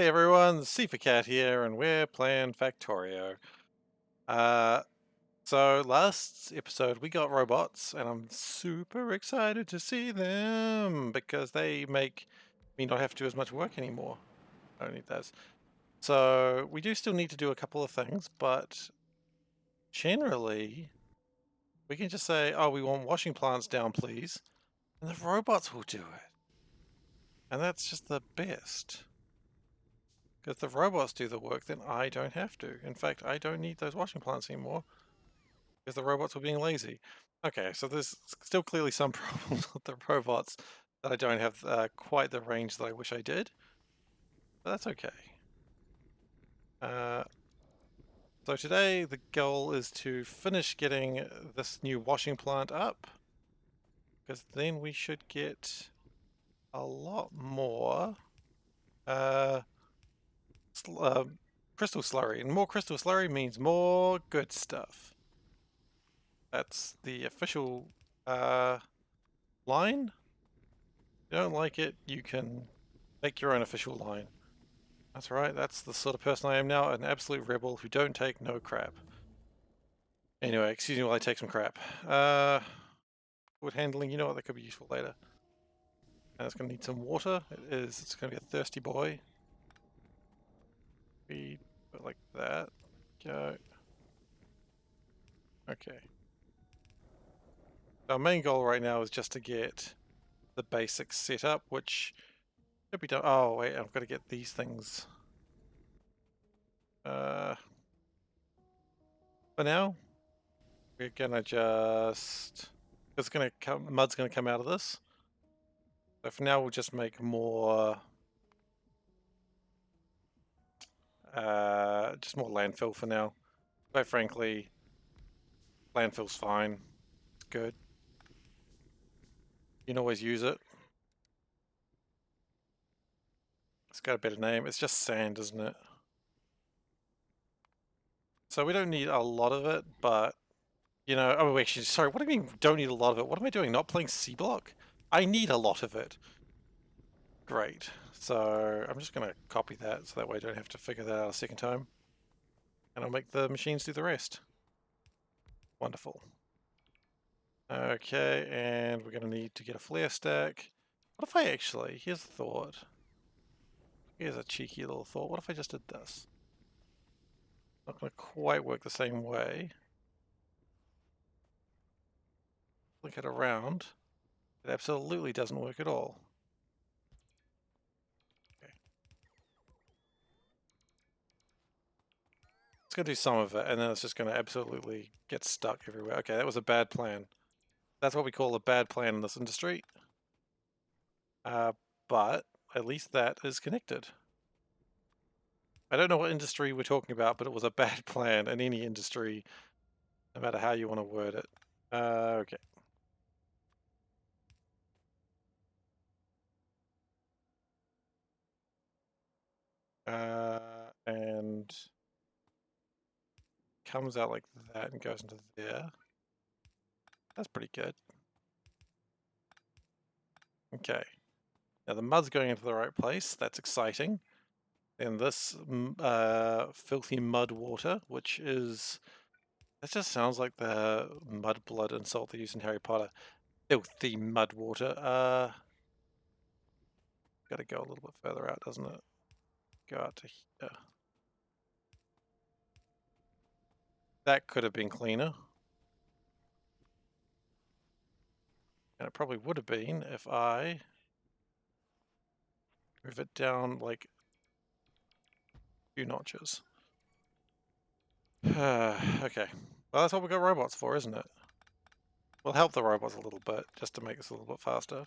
Hey everyone, SeiferKatt here, and we're playing Factorio. Uh, so last episode we got robots, and I'm super excited to see them because they make me not have to do as much work anymore. I don't need those. So we do still need to do a couple of things, but generally we can just say, "Oh, we want washing plants down, please," and the robots will do it, and that's just the best. Because if the robots do the work, then I don't have to. In fact, I don't need those washing plants anymore because the robots were being lazy. Okay, so there's still clearly some problems with the robots that I don't have quite the range that I wish I did, but that's okay. Uh, so today the goal is to finish getting this new washing plant up, because then we should get a lot more uh, sl crystal slurry, and more crystal slurry means more good stuff. That's the official line. If you don't like it, you can make your own official line. That's right, that's the sort of person I am now, an absolute rebel who don't take no crap. Anyway, excuse me while I take some crap. Wood handling, you know what, that could be useful later. And it's going to need some water. It's going to be a thirsty boy. Feed, put like that. Go. Okay. Our main goal right now is just to get the basics set up, which could be done. Oh, wait, I've got to get these things. For now, we're gonna just... It's gonna come... Mud's gonna come out of this. So for now, we'll just make more... just more landfill for now. Quite frankly, landfill's fine. It's good. You can always use it. It's got a better name. It's just sand, isn't it? So we don't need a lot of it, but... You know, oh, actually, sorry, what do you mean don't need a lot of it? What am I doing? Not playing SeaBlock? I need a lot of it. Great. So I'm just going to copy that so that way I don't have to figure that out a second time. And I'll make the machines do the rest. Wonderful. Okay, and we're going to need to get a flare stack. What if I actually, here's a thought. Here's a cheeky little thought. What if I just did this? Not going to quite work the same way. Flick it around. It absolutely doesn't work at all. Okay. It's going to do some of it, and then it's just going to absolutely get stuck everywhere. Okay, that was a bad plan. That's what we call a bad plan in this industry. But at least that is connected. I don't know what industry we're talking about, but it was a bad plan in any industry, no matter how you want to word it. Okay. And comes out like that and goes into there. That's pretty good. Okay. Now the mud's going into the right place. That's exciting. Then this filthy mud water, which is... That just sounds like the mud blood insult they use in Harry Potter. Filthy mud water. Gotta go a little bit further out, doesn't it? Go out to here. That could have been cleaner. And it probably would have been if I move it down like a few notches. Okay. Well, that's what we've got robots for, isn't it? We'll help the robots a little bit, just to make this a little bit faster.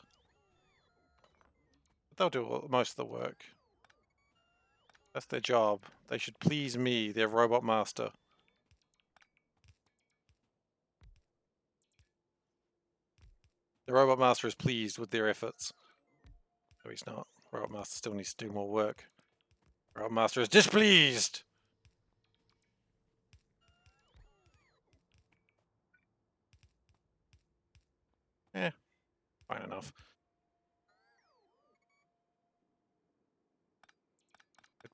But they'll do most of the work. That's their job. They should please me, their robot master. The robot master is pleased with their efforts. No, he's not. Robot master still needs to do more work. Robot master is displeased! Eh, fine enough.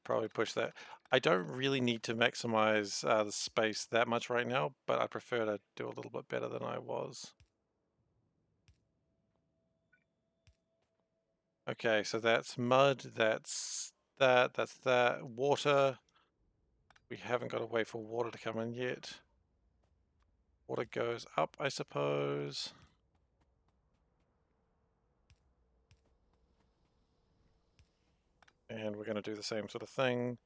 probably push that. I don't really need to maximize the space that much right now, but I prefer to do a little bit better than I was. Okay, so that's mud, that's that. Water. We haven't got a way for water to come in yet. Water goes up, I suppose. And we're going to do the same sort of thing.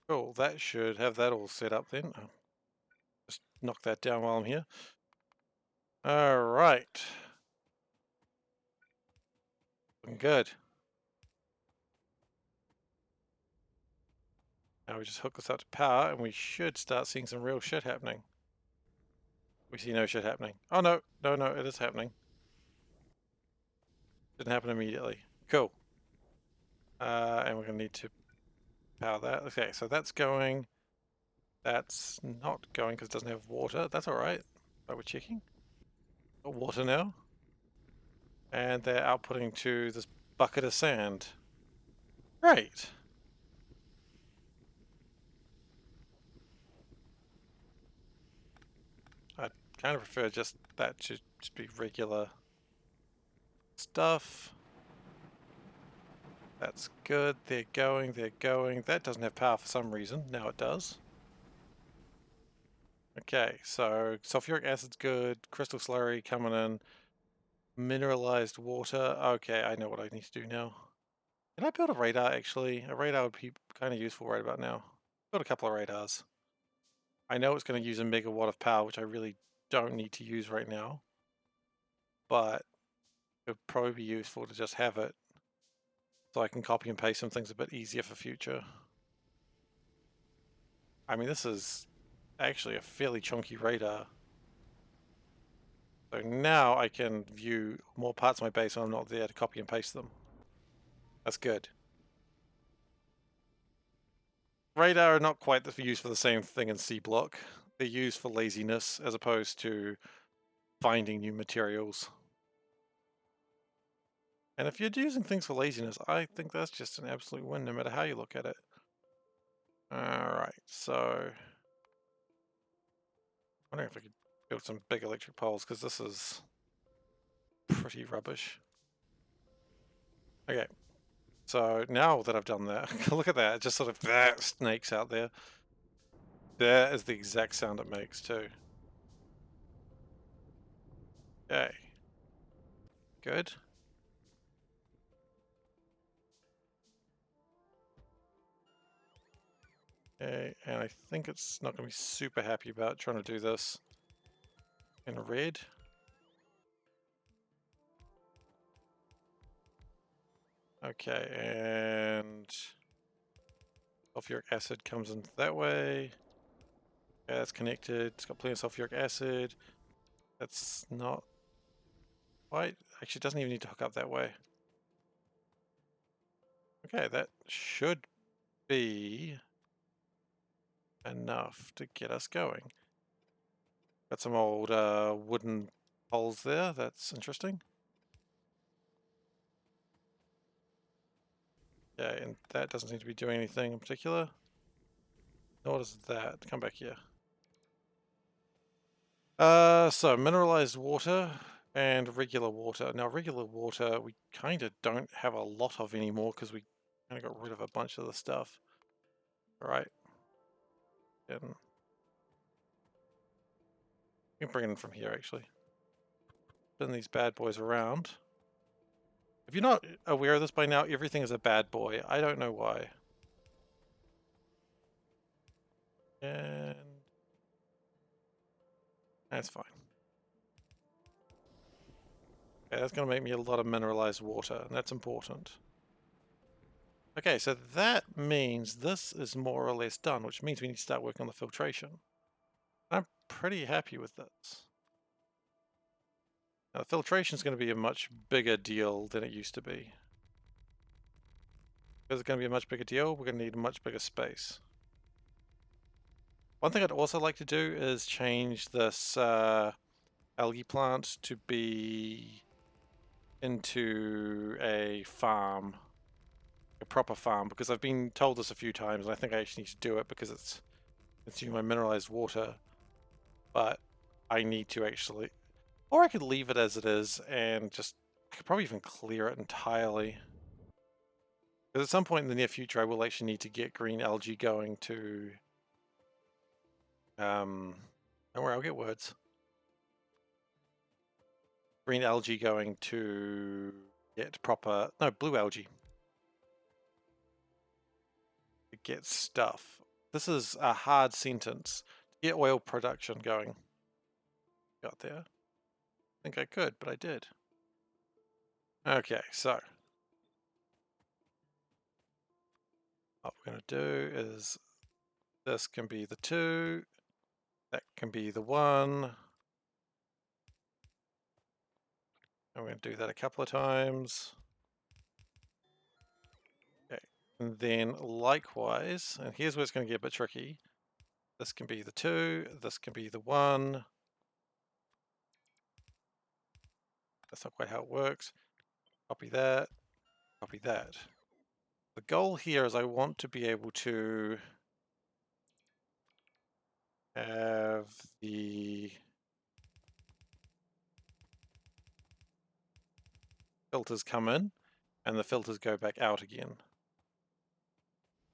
Cool, that should have that all set up then. I'll just knock that down while I'm here. Alright. Good. Now we just hook this up to power and we should start seeing some real shit happening. We see no shit happening. Oh no, no, it is happening. Didn't happen immediately. Cool. And we're going to need to power that. Okay, so that's going. That's not going because it doesn't have water. That's alright. But we're checking. Got water now. And they're outputting to this bucket of sand. Great. I kind of prefer just that to just be regular stuff. That's good. They're going. That doesn't have power for some reason. Now it does. Okay, so sulfuric acid's good. Crystal slurry coming in. Mineralized water. Okay, I know what I need to do now. Can I build a radar, actually? A radar would be kind of useful right about now. Build a couple of radars. I know it's going to use a megawatt of power, which I really don't need to use right now. But it would probably be useful to just have it so I can copy and paste some things a bit easier for future. I mean, this is actually a fairly chunky radar. So now I can view more parts of my base when I'm not there to copy and paste them. That's good. Radar are not quite used for the same thing in SeaBlock. They're used for laziness as opposed to finding new materials. And if you're using things for laziness, I think that's just an absolute win no matter how you look at it. Alright, so I wonder if I could build some big electric poles because this is pretty rubbish. Okay, so now that I've done that, look at that, it just sort of snakes out there. That is the exact sound it makes too. Okay, good. Okay, and I think it's not going to be super happy about trying to do this in red. Okay, and sulfuric acid comes in that way. Okay, that's connected. It's got plenty of sulfuric acid. That's not quite. Actually, it doesn't even need to hook up that way. Okay, that should be enough to get us going. Got some old wooden poles there. That's interesting. Okay, and that doesn't seem to be doing anything in particular. Nor does that. Come back here. So mineralized water and regular water. Now regular water we kind of don't have a lot of anymore because we kind of got rid of a bunch of the stuff. All right. And we can bring it in from here actually. Spin these bad boys around. If you're not aware of this by now, everything is a bad boy. I don't know why. And that's fine. Okay, that's going to make me a lot of mineralized water, and that's important. Okay, so that means this is more or less done, which means we need to start working on the filtration. I'm pretty happy with this. Now, the filtration is going to be a much bigger deal than it used to be. Because it's going to be a much bigger deal, we're going to need a much bigger space. One thing I'd also like to do is change this algae plant to be into a farm, a proper farm, because I've been told this a few times, and I think I actually need to do it because it's consuming my mineralized water. But I need to actually, or I could leave it as it is and just, I could probably even clear it entirely. Because at some point in the near future, I will actually need to get green algae going to, don't worry, I'll get words. Green algae going to get proper, no, blue algae. To get stuff. This is a hard sentence. To get oil production going. Got there. I think I could, but I did. Okay, so what we're going to do is this can be the 2, that can be the 1. And we're going to do that a couple of times. Okay, and then likewise, and here's where it's going to get a bit tricky. This can be the 2, this can be the 1. That's not quite how it works. Copy that, copy that. The goal here is I want to be able to have the filters come in and the filters go back out again.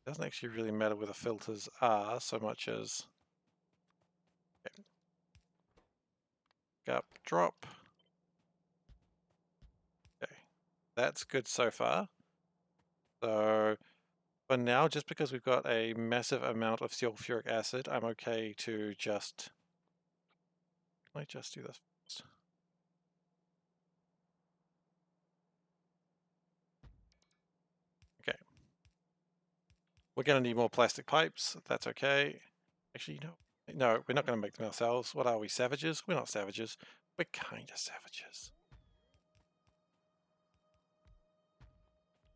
It doesn't actually really matter where the filters are so much as up, drop. Okay, that's good so far. So for now, just because we've got a massive amount of sulfuric acid, I'm okay to just, let me just do this first. Okay. We're going to need more plastic pipes. That's okay. Actually, no, we're not going to make them ourselves. What are we, savages? We're not savages. We're kind of savages.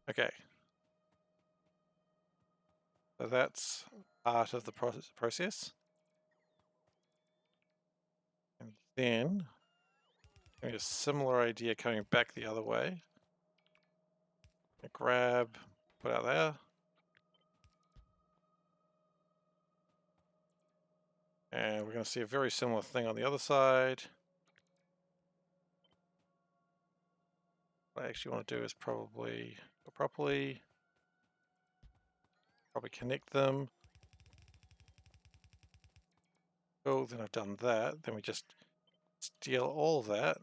Okay. So that's part of the process. And then, a similar idea coming back the other way. Grab, put out there. And we're going to see a very similar thing on the other side. What I actually want to do is probably connect them. Cool, then I've done that. Then we just steal all that.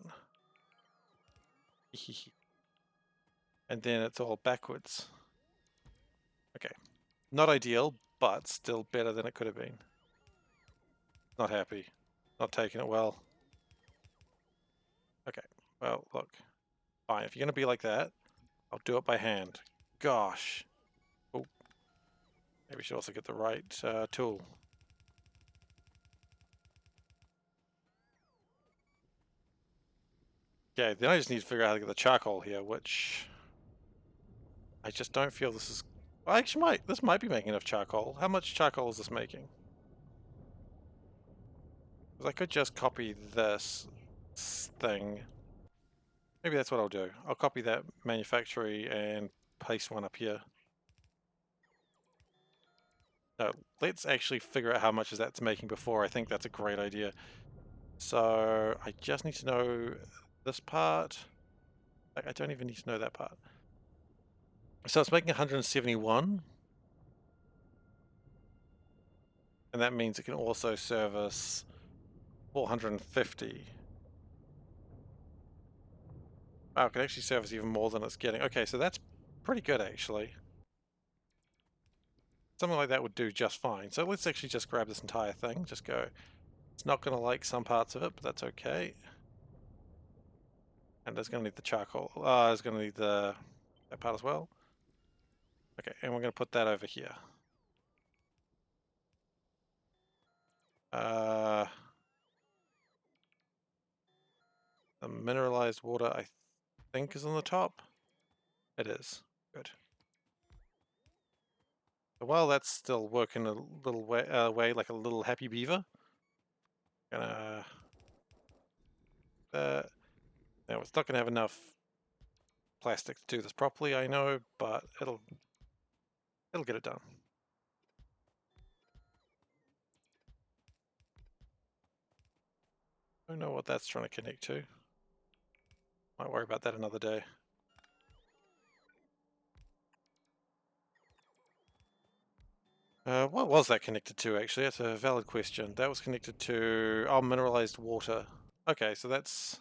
And then it's all backwards. Okay. Not ideal, but still better than it could have been. Not happy. Not taking it well. Okay. Well, look. Fine. If you're going to be like that, I'll do it by hand. Gosh. Oh. Maybe we should also get the right tool. Okay, then I just need to figure out how to get the charcoal here, which I just don't feel this is... I actually might. This might be making enough charcoal. How much charcoal is this making? Because I could just copy this thing. Maybe that's what I'll do. I'll copy that manufactory and paste one up here. No, let's actually figure out how much that's making before. I think that's a great idea. So I just need to know this part. I don't even need to know that part. So it's making 171. And that means it can also service 450. Wow, it can actually service even more than it's getting. Okay, so that's pretty good actually. Something like that would do just fine. So let's actually just grab this entire thing. Just go. It's not going to like some parts of it, but that's okay. And it's going to need the charcoal. It's going to need that part as well. Okay, and we're going to put that over here. The mineralized water, I think, is on the top. It is. Good. So while that's still working a little way like a little happy beaver, gonna... no, it's not going to have enough plastic to do this properly, I know, but it'll get it done. I don't know what that's trying to connect to. Might worry about that another day. What was that connected to, actually? That's a valid question. That was connected to, oh, mineralized water. Okay, so that's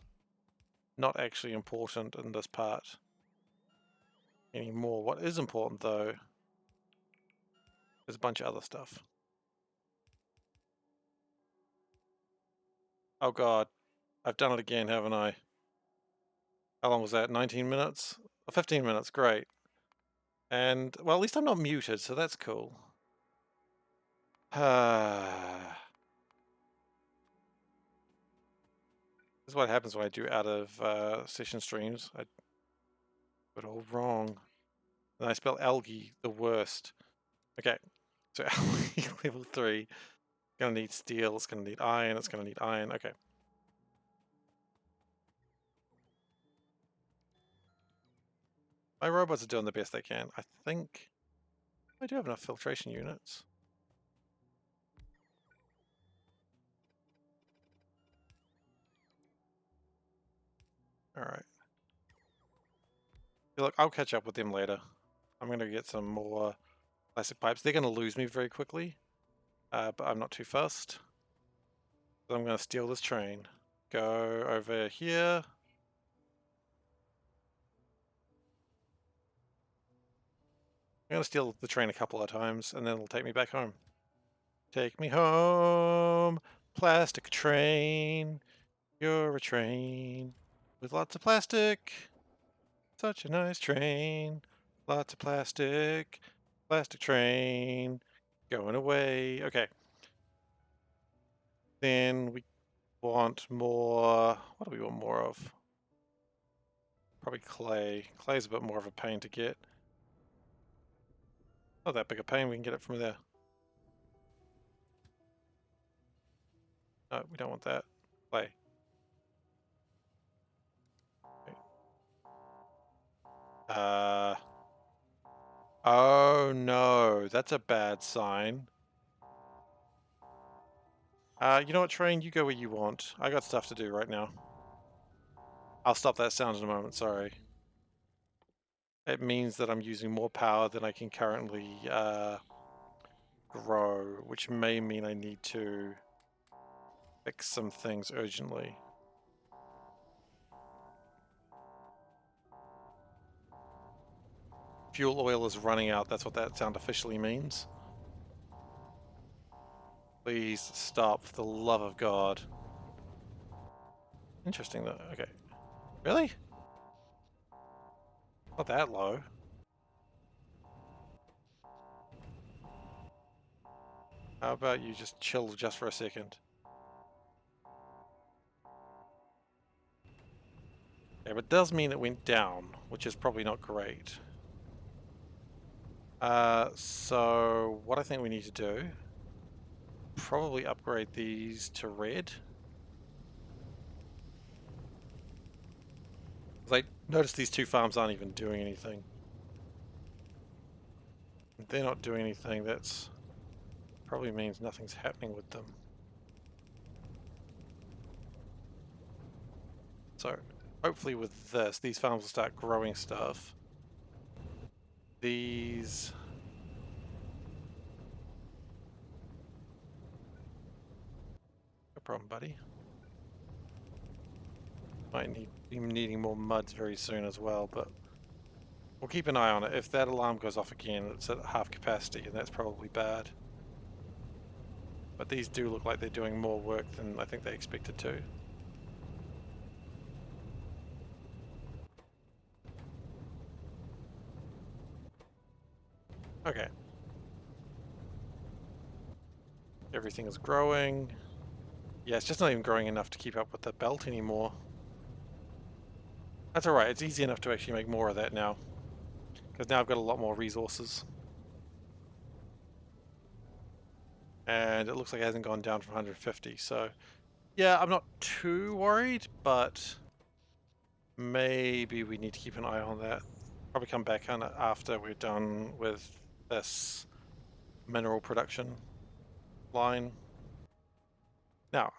not actually important in this part anymore. What is important, though, is a bunch of other stuff. Oh god, I've done it again, haven't I? How long was that? 19 minutes? 15 minutes, great. And, well, at least I'm not muted, so that's cool. This is what happens when I do out of session streams. I do it all wrong. And I spell algae the worst. Okay, so algae level 3. Gonna need steel, it's gonna need iron, it's gonna need iron. Okay. My robots are doing the best they can. I think I do have enough filtration units. Alright. Look, I'll catch up with them later. I'm going to get some more plastic pipes. They're going to lose me very quickly, but I'm not too fussed. So I'm going to steal this train. Go over here. I'm going to steal the train a couple of times, and then it'll take me back home. Take me home, plastic train. You're a train with lots of plastic. Such a nice train. Lots of plastic. Plastic train. Going away. Okay. Then we want more. What do we want more of? Probably clay. Clay's a bit more of a pain to get. Not that big a pain, we can get it from there. No, we don't want that. Clay. Okay. Oh no, that's a bad sign. You know what, train? You go where you want. I got stuff to do right now. I'll stop that sound in a moment, sorry. It means that I'm using more power than I can currently grow, which may mean I need to fix some things urgently. Fuel oil is running out, that's what that sound officially means. Please stop, for the love of God. Interesting though, okay. Really? Not that low. How about you just chill just for a second? Yeah, but it does mean it went down, which is probably not great. So what I think we need to do, probably upgrade these to red. Like, notice these two farms aren't even doing anything. If they're not doing anything, that's probably means nothing's happening with them. So hopefully with this, these farms will start growing stuff. These... No problem, buddy. Might be needing more muds very soon as well, but we'll keep an eye on it. If that alarm goes off again, it's at half capacity, and that's probably bad. But these do look like they're doing more work than I think they expected to. Okay. Everything is growing. Yeah, it's just not even growing enough to keep up with the belt anymore. That's alright, it's easy enough to actually make more of that now. Because now I've got a lot more resources. And it looks like it hasn't gone down from 150, so... Yeah, I'm not too worried, but... maybe we need to keep an eye on that. Probably come back on it after we're done with this mineral production line. Now,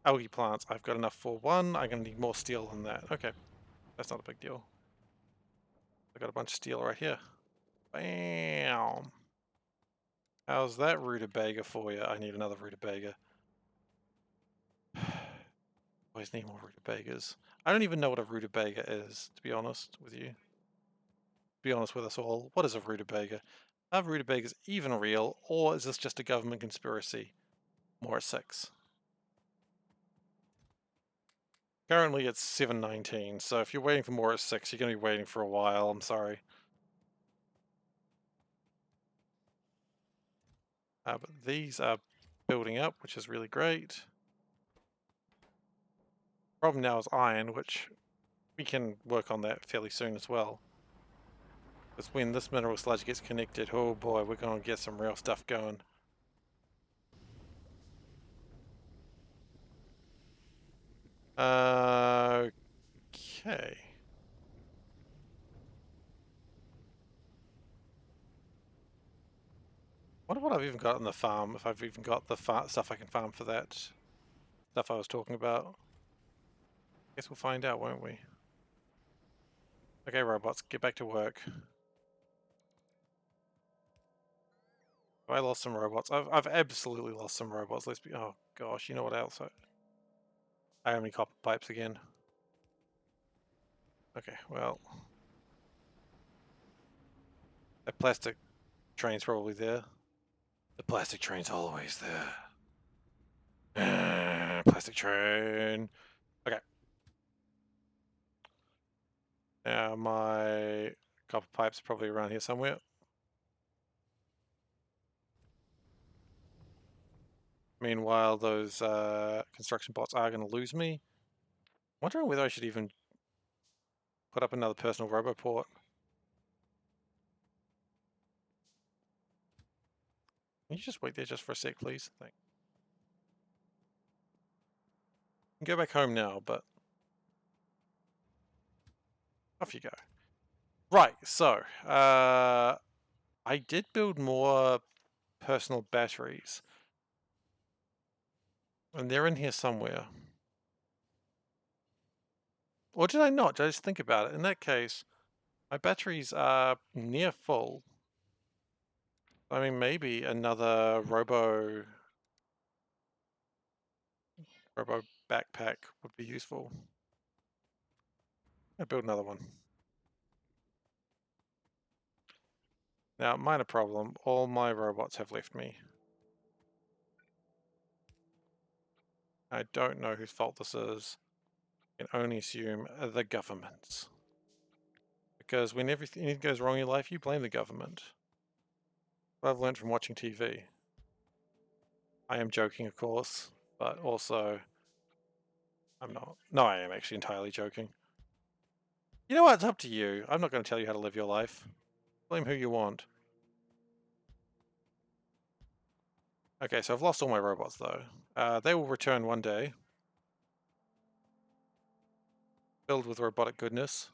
algae plants. I've got enough for one. I'm going to need more steel than that. Okay, that's not a big deal. I got a bunch of steel right here. Bam! How's that rutabaga for you? I need another rutabaga. Always need more rutabagas. I don't even know what a rutabaga is, to be honest with you. To be honest with us all, what is a rutabaga? Are rutabagas even real, or is this just a government conspiracy? More at 6. Currently it's 7:19, so if you're waiting for more at 6, you're going to be waiting for a while, I'm sorry. But these are building up, which is really great. Problem now is iron, which we can work on that fairly soon as well. Because when this mineral sludge gets connected, oh boy, we're going to get some real stuff going. Okay. Wonder what I've even got on the farm, if I've even got the stuff I can farm for that stuff I was talking about. Guess we'll find out, won't we? Okay, robots, get back to work. I lost some robots. I've absolutely lost some robots. Let's be. Oh gosh, you know what else? I only copper pipes again. Okay, well, that plastic train's probably there. The plastic train's always there. Plastic train. Okay. Now my copper pipe's probably around here somewhere. Meanwhile, those construction bots are going to lose me. Wondering whether I should even put up another personal roboport. Can you just wait there just for a sec, please? Thanks. You can go back home now, but off you go. Right, so I did build more personal batteries, and they're in here somewhere. Or did I not? Did I just think about it? In that case, my batteries are near full. I mean, maybe another robo backpack would be useful. I'll build another one. Now, minor problem, all my robots have left me. I don't know whose fault this is. I can only assume the government's. Because when anything goes wrong in your life, you blame the government. What I've learned from watching TV. I am joking, of course, but also I'm not. No, I am actually entirely joking. You know what? It's up to you. I'm not going to tell you how to live your life. Blame who you want. Okay, so I've lost all my robots, though. They will return one day. Filled with robotic goodness.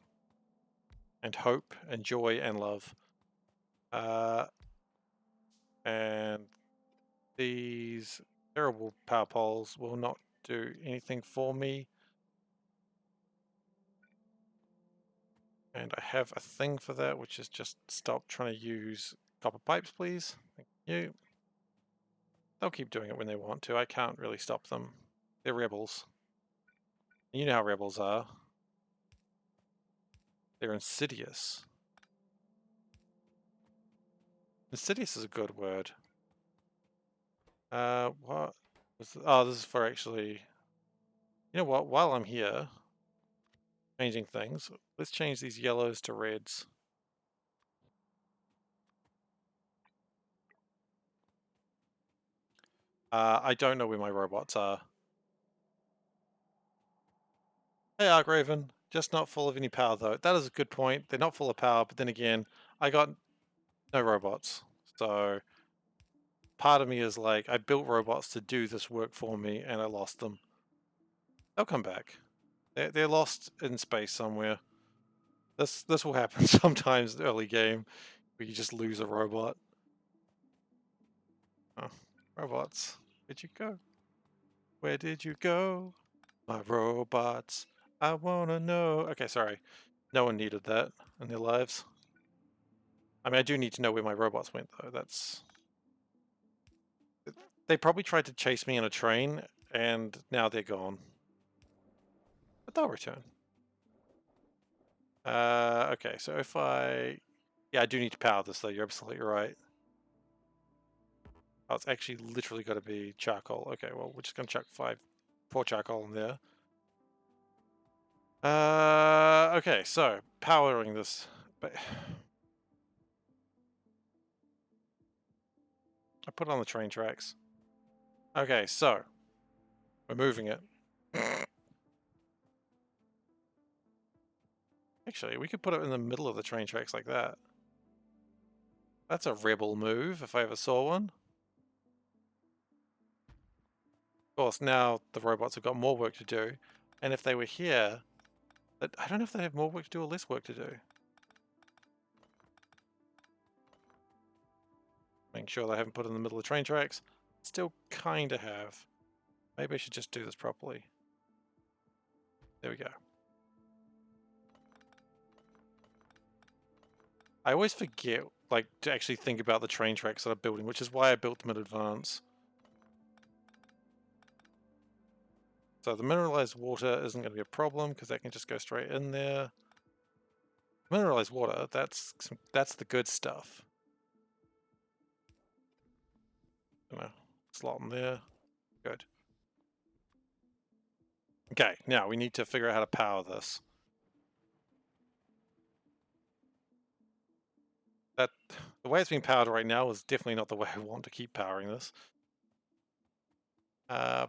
And hope, and joy, and love. And these terrible power poles will not do anything for me. And I have a thing for that, which is just stop trying to use copper pipes, please. Thank you. They'll keep doing it when they want to. I can't really stop them. They're rebels. You know how rebels are. They're insidious. Insidious is a good word. What? Oh, this is for actually... You know what? While I'm here, changing things, let's change these yellows to reds. I don't know where my robots are. Hey, Argraven. Just not full of any power, though. That is a good point. They're not full of power, but then again, I got no robots. So part of me is like, I built robots to do this work for me, and I lost them. They'll come back. They're lost in space somewhere. This will happen sometimes early game, where you just lose a robot. Oh, robots, where'd you go? Where did you go? My robots, I wanna know. Okay, sorry. No one needed that in their lives. I mean, I do need to know where my robots went, though. That's... They probably tried to chase me in a train, and now they're gone. But they'll return. Okay, so if I... Yeah, I do need to power this, though. You're absolutely right. Oh, it's actually literally got to be charcoal. Okay, well, we're just going to chuck 4 charcoal in there. Okay, so powering this. But I put it on the train tracks. Okay, so we're moving it. Actually, we could put it in the middle of the train tracks like that. That's a rebel move, if I ever saw one. Of course, now the robots have got more work to do. And if they were here, I don't know if they have more work to do or less work to do. Making sure they haven't put it in the middle of the train tracks. Still kind of have. Maybe I should just do this properly. There we go. I always forget, like, to actually think about the train tracks that I'm building, which is why I built them in advance. So the mineralized water isn't going to be a problem because that can just go straight in there. Mineralized water, that's the good stuff. Slot in there. Good. Okay, now we need to figure out how to power this. The way it's being powered right now is definitely not the way I want to keep powering this. I'm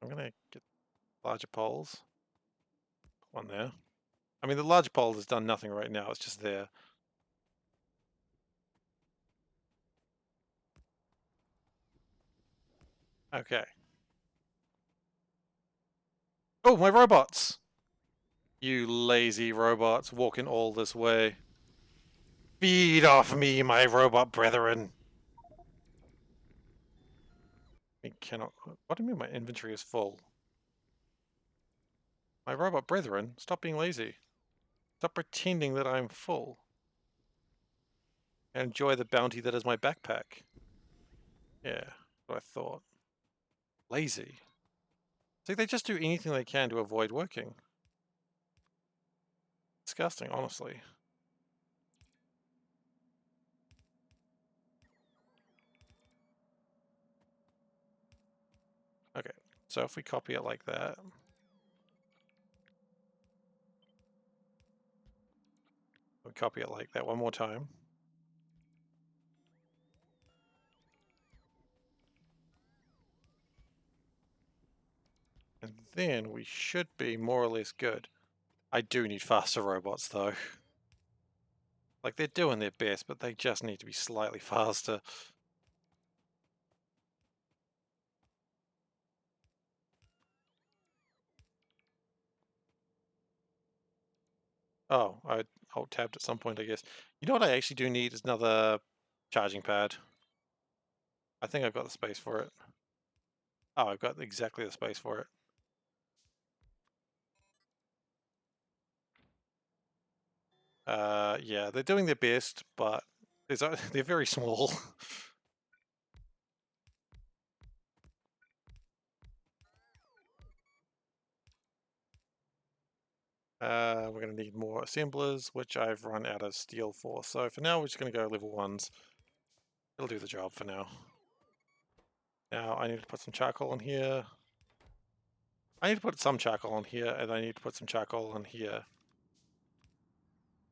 gonna get larger poles. One there. I mean, the large pole has done nothing right now, it's just there. Okay. Oh, my robots! You lazy robots walking all this way. Feed off me, my robot brethren! I cannot... What do you mean my inventory is full? My robot brethren, stop being lazy. Stop pretending that I'm full. And enjoy the bounty that is my backpack. Yeah, what I thought. Lazy. It's like they just do anything they can to avoid working. Disgusting, honestly. Okay, so if we copy it like that. We copy it like that one more time. And then we should be more or less good. I do need faster robots though. Like, they're doing their best, but they just need to be slightly faster. Oh, I alt-tabbed at some point, I guess. You know what I actually do need is another charging pad. I think I've got the space for it. Oh, I've got exactly the space for it. Yeah, they're doing their best, but they're very small. We're going to need more assemblers, which I've run out of steel for. So for now, we're just going to go level 1s. It'll do the job for now. Now I need to put some charcoal in here. I need to put some charcoal on here, and I need to put some charcoal on here.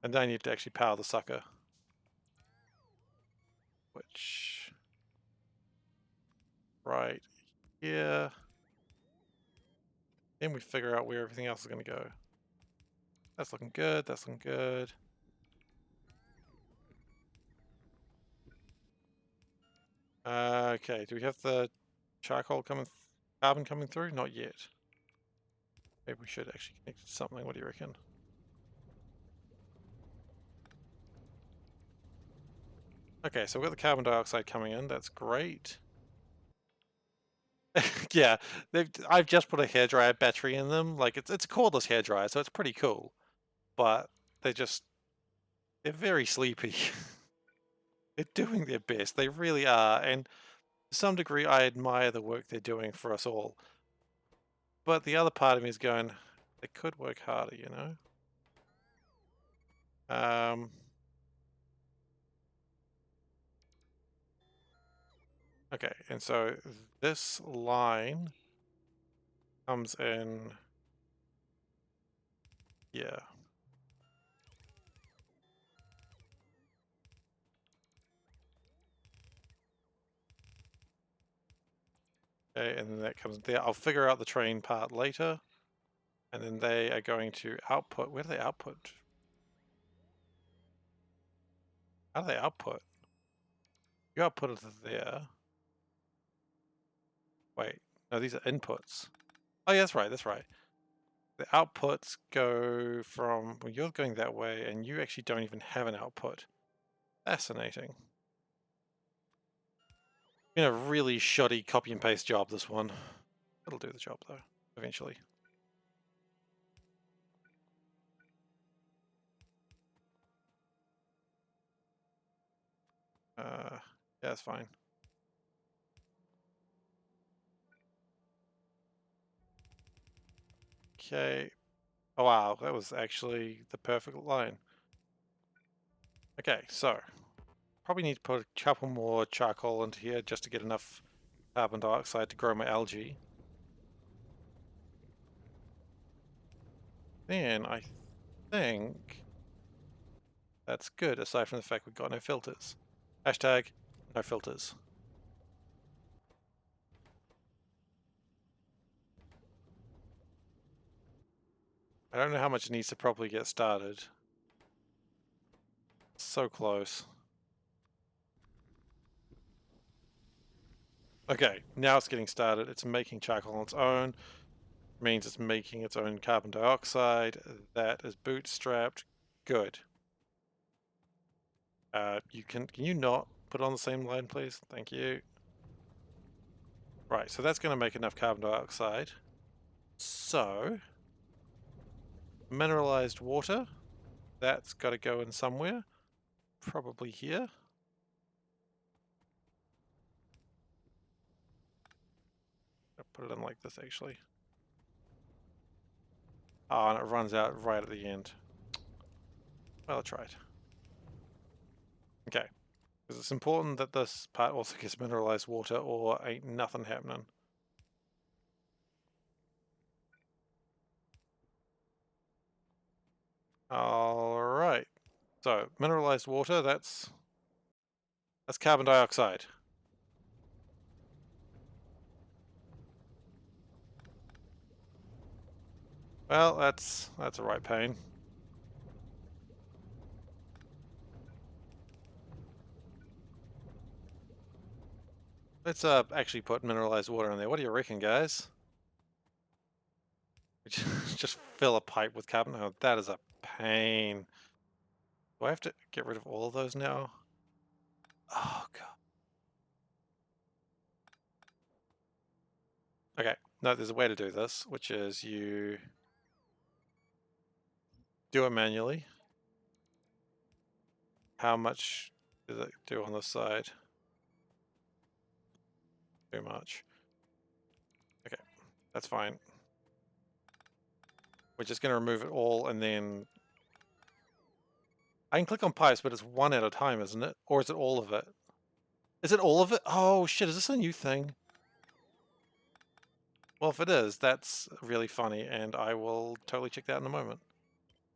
And then I need to actually power the sucker. Which... right here. Then we figure out where everything else is going to go. That's looking good, that's looking good. Okay, do we have the charcoal carbon coming through? Not yet. Maybe we should actually connect it to something. What do you reckon? Okay, so we've got the carbon dioxide coming in. That's great. Yeah, I've just put a hairdryer battery in them. Like it's a cordless hairdryer, so it's pretty cool. But they're very sleepy. They're doing their best. They really are, and to some degree, I admire the work they're doing for us all. But the other part of me is going, they could work harder, you know. Okay, and so this line comes in here. Okay, and then that comes there. I'll figure out the train part later. And then they are going to output. Where do they output? How do they output? You output it there. Wait, no, these are inputs. Oh, yeah, that's right, that's right. The outputs go from, well, you're going that way, and you actually don't even have an output. Fascinating. Been a really shoddy copy and paste job, this one. It'll do the job, though, eventually. Yeah, that's fine. Okay. Oh, wow, that was actually the perfect line. Okay, so probably need to put a couple more charcoal into here just to get enough carbon dioxide to grow my algae. Then I think that's good, aside from the fact we've got no filters. Hashtag no filters. I don't know how much it needs to properly get started. So close. Okay, now it's getting started. It's making charcoal on its own. Means it's making its own carbon dioxide. That is bootstrapped. Good. Can you not put it on the same line, please? Thank you. Right, so that's going to make enough carbon dioxide. So, mineralized water. That's got to go in somewhere. Probably here. I'll put it in like this, actually. Oh, and it runs out right at the end. Well, I tried. Okay. Because it's important that this part also gets mineralized water or ain't nothing happening. Alright. So, mineralized water, that's carbon dioxide. Well, that's a right pain. Let's actually put mineralized water in there. What do you reckon, guys? Just fill a pipe with carbon. Oh, that is a pain. Do I have to get rid of all of those now? Oh, God. Okay, no, there's a way to do this, which is you do it manually. How much does it do on this side? Too much. Okay, that's fine. We're just going to remove it all and then... I can click on pipes, but it's one at a time, isn't it? Or is it all of it? Is it all of it? Oh, shit, is this a new thing? Well, if it is, that's really funny, and I will totally check that out in a moment.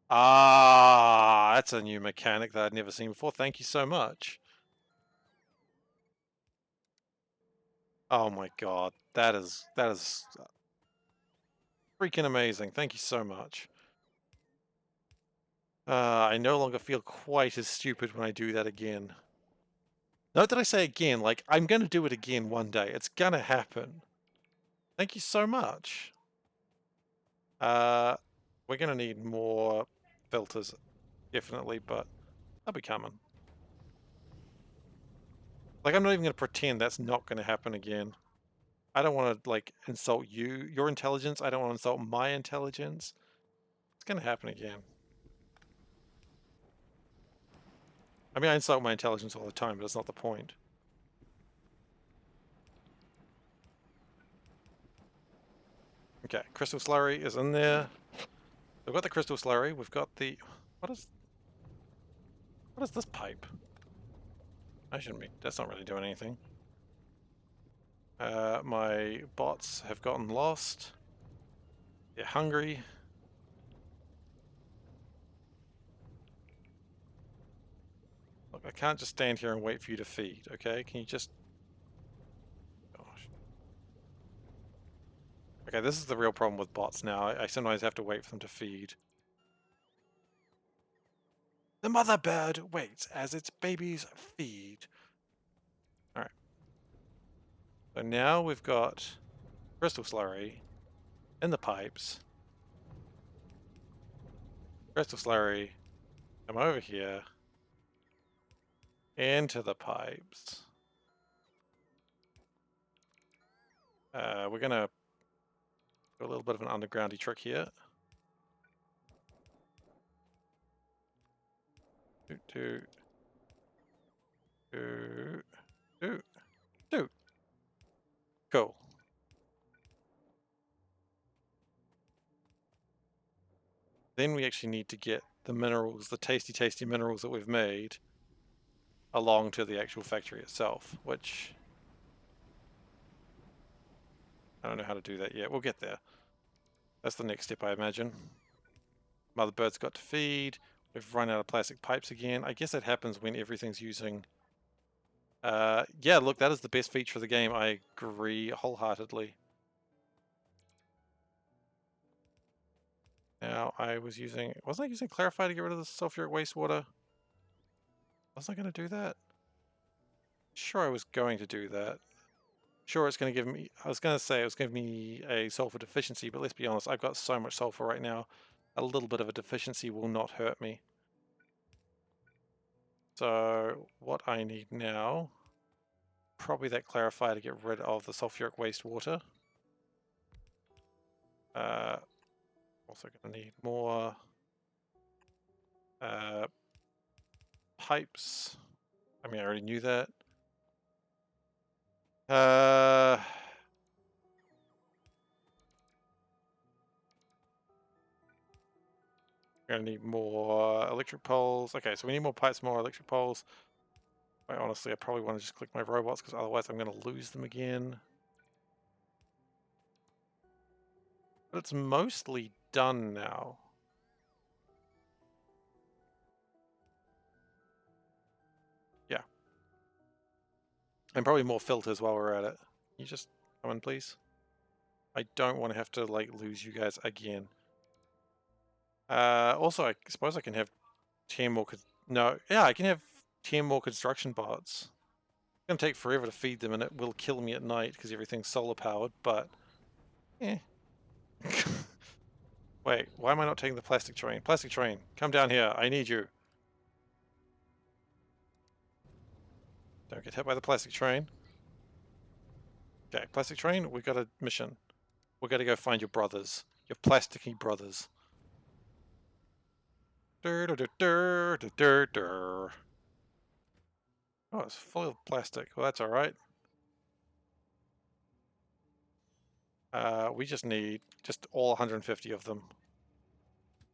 Ah, that's a new mechanic that I'd never seen before. Thank you so much. Oh my god, that is freaking amazing. Thank you so much. I no longer feel quite as stupid when I do that again. Note that I say again, like, I'm gonna do it again one day. It's gonna happen. Thank you so much. We're going to need more filters, definitely, but they'll be coming. Like, I'm not even going to pretend that's not going to happen again. I don't want to, like, insult your intelligence. I don't want to insult my intelligence. It's going to happen again. I mean, I insult my intelligence all the time, but that's not the point. Okay, crystal slurry is in there. We've got the crystal slurry. We've got the... What is this pipe? I shouldn't be... That's not really doing anything. My bots have gotten lost. They're hungry. Look, I can't just stand here and wait for you to feed, okay? Can you just... Gosh. Okay, this is the real problem with bots now. I sometimes have to wait for them to feed. The mother bird waits as its babies feed. Alright. So now we've got crystal slurry in the pipes. Crystal slurry, come over here, into the pipes. We're gonna do a little bit of an undergroundy trick here. Do. Cool. Then we actually need to get the minerals, the tasty, tasty minerals that we've made along to the actual factory itself, which I don't know how to do that yet. We'll get there. That's the next step, I imagine. Mother bird's got to feed. We've run out of plastic pipes again. I guess that happens when everything's using... yeah, look, that is the best feature of the game. I agree wholeheartedly. Now, wasn't I using Clarify to get rid of the sulfuric wastewater? Wasn't I going to do that? Sure, I was going to do that. Sure, it's going to give me... I was going to say it was going to give me a sulfur deficiency, but let's be honest, I've got so much sulfur right now. A little bit of a deficiency will not hurt me. So, what I need now... Probably that Clarify to get rid of the sulfuric wastewater. Also going to need more pipes. I mean, I already knew that. We're going to need more electric poles. Okay, so we need more pipes, more electric poles. Quite honestly, I probably want to just click my robots because otherwise I'm going to lose them again. But it's mostly done now. Yeah. And probably more filters while we're at it. You just come in, please. I don't want to have to, like, lose you guys again. Also, I suppose I can have 10 more... No, yeah, I can have 10 more construction bots. It's going to take forever to feed them, and it will kill me at night because everything's solar-powered, but... Eh. Wait, why am I not taking the plastic train? Plastic train, come down here. I need you. Don't get hit by the plastic train. Okay, plastic train, we got a mission. We got to go find your brothers. Your plasticky brothers. Oh, it's full of plastic. Well, that's alright. We just need all 150 of them.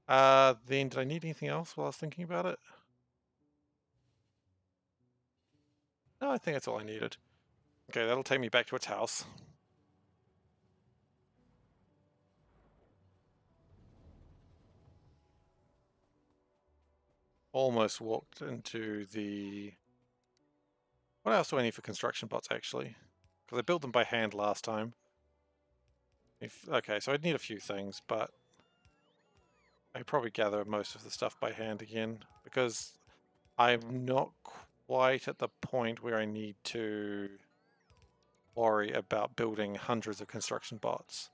Then did I need anything else while I was thinking about it? No, I think that's all I needed. Okay, that'll take me back to its house. Almost walked into the... What else do I need for construction bots, actually? Because I built them by hand last time. Okay, so I'd need a few things, but... I probably gather most of the stuff by hand again, because I'm not quite at the point where I need to worry about building hundreds of construction bots.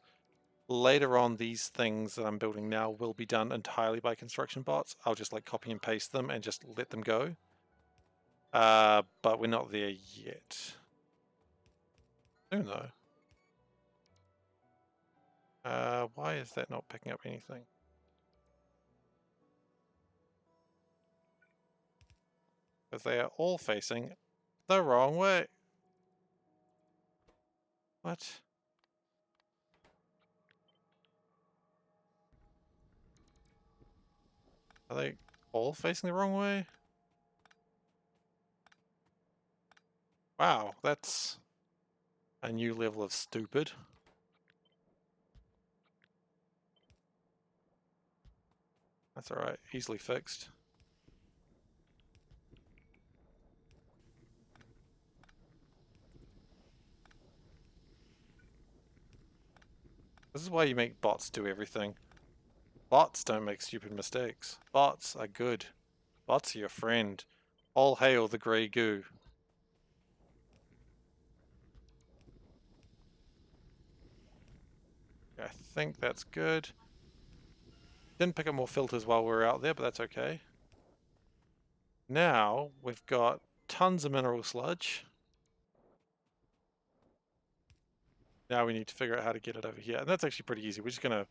Later on, these things that I'm building now will be done entirely by construction bots. I'll just like copy and paste them and just let them go. But we're not there yet. Soon though. Why is that not picking up anything? Because they are all facing the wrong way. What? Are they all facing the wrong way? Wow, that's a new level of stupid. That's alright, easily fixed. This is why you make bots do everything. Bots don't make stupid mistakes. Bots are good. Bots are your friend. All hail the grey goo. I think that's good. Didn't pick up more filters while we were out there, but that's okay. Now we've got tons of mineral sludge. Now we need to figure out how to get it over here. And that's actually pretty easy. We're just going to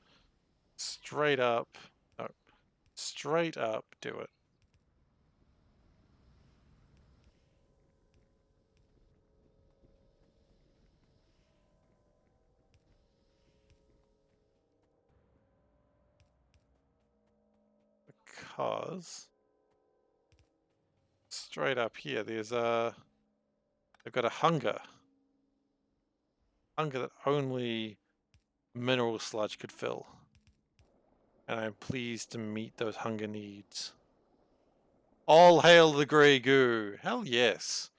straight up do it. Because straight up here, there's they've got a hunger that only mineral sludge could fill. And I'm pleased to meet those hunger needs. All hail the grey goo. Hell yes.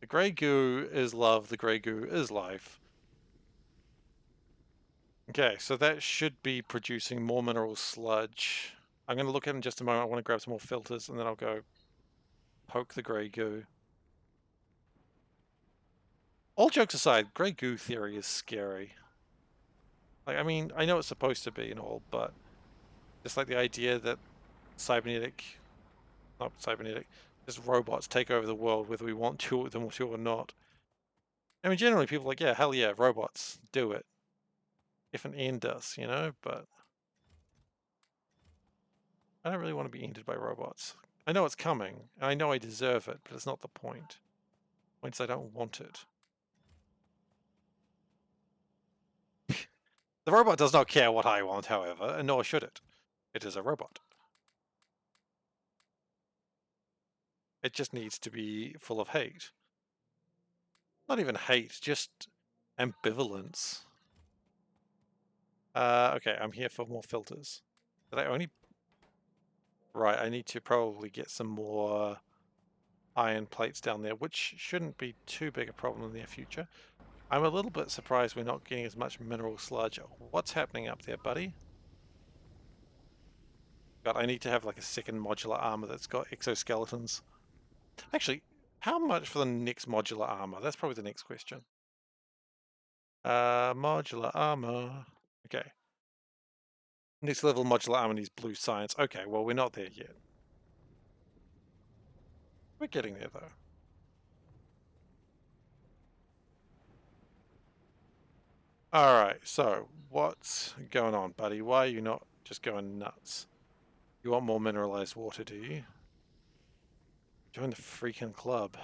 The grey goo is love, the grey goo is life. Okay, so that should be producing more mineral sludge. I'm going to look at it in just a moment. I want to grab some more filters and then I'll go poke the grey goo. All jokes aside, grey goo theory is scary. Like, I mean, I know it's supposed to be and all, but just like the idea that just robots take over the world whether we want them to or not. I mean, generally people are like, yeah, hell yeah, robots, do it. If an end does, you know, but I don't really want to be ended by robots. I know it's coming, and I know I deserve it, but it's not the point. The point is I don't want it. The robot does not care what I want, however, and nor should it. It is a robot. It just needs to be full of hate. Not even hate, just ambivalence. Okay, I'm here for more filters. Did I only... Right, I need to probably get some more iron plates down there, which shouldn't be too big a problem in the near future. I'm a little bit surprised we're not getting as much mineral sludge. What's happening up there, buddy? God, I need to have like a second modular armor that's got exoskeletons. Actually, how much for the next modular armor? That's probably the next question. Modular armor. Okay. Next level modular armor needs blue science. Okay, well, we're not there yet. We're getting there, though. Alright, so what's going on, buddy? Why are you not just going nuts? You want more mineralized water, do you? Join the freaking club.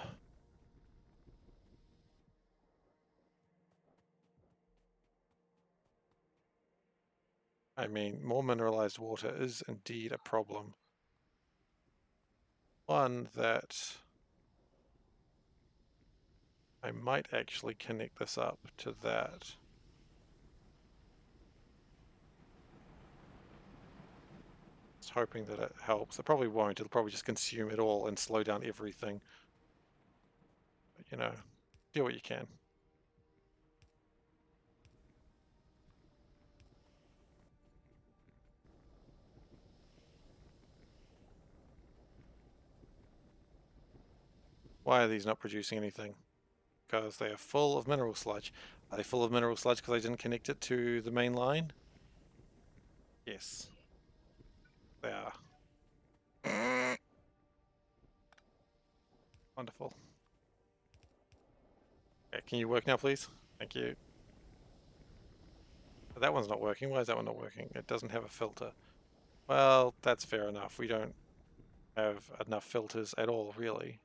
I mean, more mineralized water is indeed a problem. One that I might actually connect this up to that. Just hoping that it helps. It probably won't. It'll probably just consume it all and slow down everything. But, you know, do what you can. Why are these not producing anything? Because they are full of mineral sludge. Are they full of mineral sludge because I didn't connect it to the main line? Yes, they are. Wonderful. Okay, can you work now, please? Thank you. That one's not working. Why is that one not working? It doesn't have a filter. Well, that's fair enough. We don't have enough filters at all, really.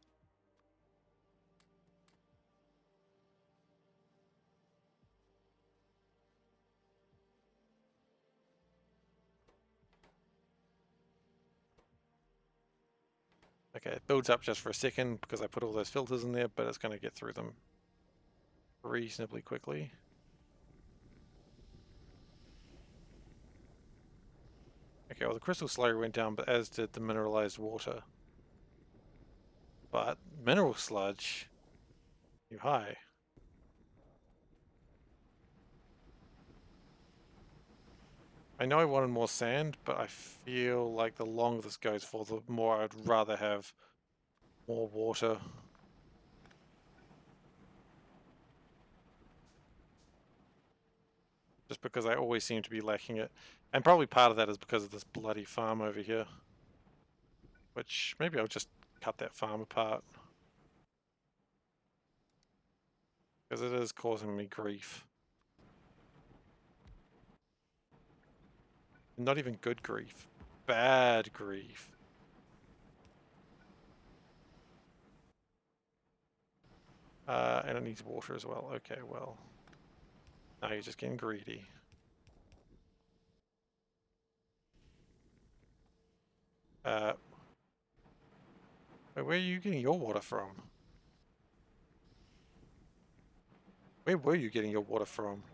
Okay, it builds up just for a second because I put all those filters in there, but it's going to get through them reasonably quickly. Okay, well the crystal slurry went down, but as did the mineralized water. But mineral sludge, you high. I know I wanted more sand, but I feel like the longer this goes for, the more I'd rather have more water. Just because I always seem to be lacking it. And probably part of that is because of this bloody farm over here. Which, maybe I'll just cut that farm apart. Because it is causing me grief. Not even good grief. Bad grief. And it needs water as well. Okay, well. Now you're just getting greedy. Where are you getting your water from? Where were you getting your water from?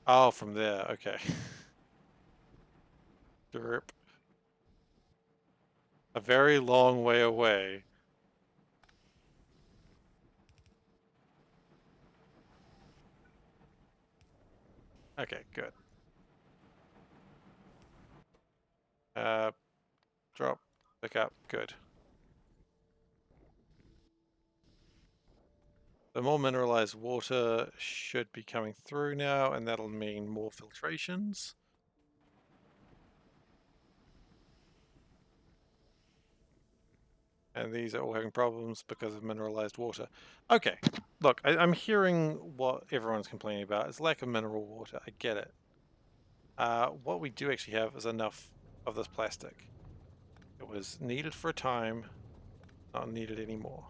Oh, from there. Okay. Drip. A very long way away. Okay, good. Drop, pick up, good. The more mineralized water should be coming through now, and that'll mean more filtrations. And these are all having problems because of mineralized water. Okay, look, I'm hearing what everyone's complaining about. It's lack of mineral water. I get it. What we do actually have is enough of this plastic. It was needed for a time, not needed anymore.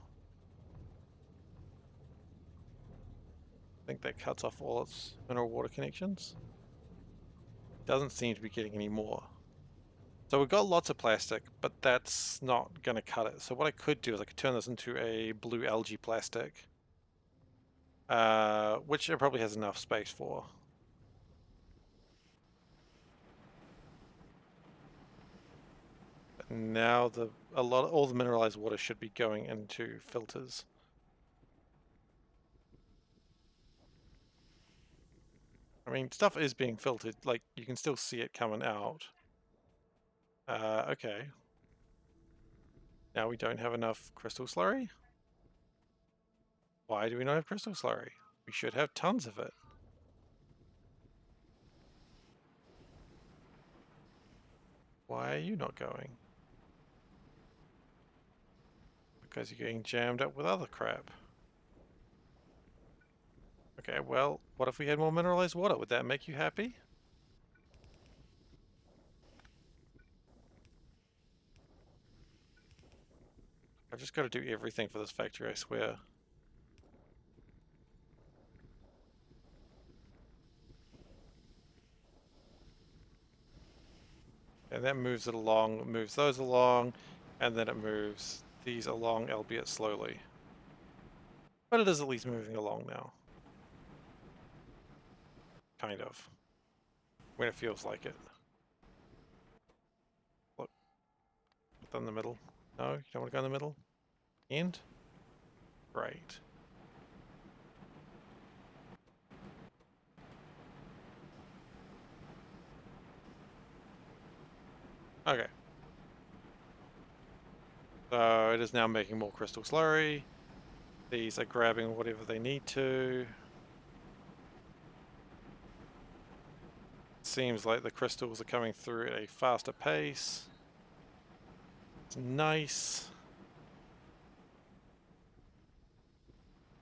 I think that cuts off all its mineral water connections. Doesn't seem to be getting any more. So we've got lots of plastic, but that's not going to cut it. So what I could do is I could turn this into a blue algae plastic, which it probably has enough space for. But now all the mineralized water should be going into filters. I mean, stuff is being filtered. Like you can still see it coming out. Okay. Now we don't have enough crystal slurry. Why do we not have crystal slurry? We should have tons of it. Why are you not going? Because you're getting jammed up with other crap. Okay, well, what if we had more mineralized water? Would that make you happy? I've just got to do everything for this factory, I swear. And that moves it along, moves those along, and then it moves these along, albeit slowly. But it is at least moving along now. Kind of. When it feels like it. Look. In the middle. No, you don't want to go in the middle? End? Great. Okay. So it is now making more crystal slurry. These are grabbing whatever they need to. Seems like the crystals are coming through at a faster pace. It's nice.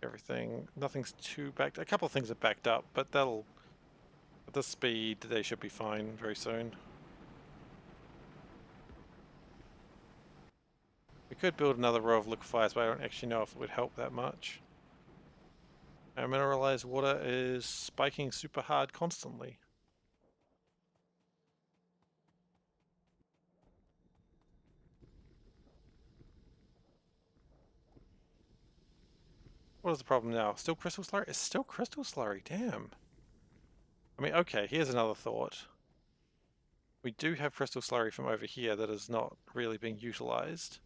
Everything, nothing's too backed. A couple of things are backed up, but that'll, at the speed, they should be fine very soon. We could build another row of liquefiers, but I don't actually know if it would help that much. Our mineralized water is spiking super hard constantly. What is the problem now? Still crystal slurry? It's still crystal slurry, damn. I mean, okay, here's another thought. We do have crystal slurry from over here that is not really being utilized.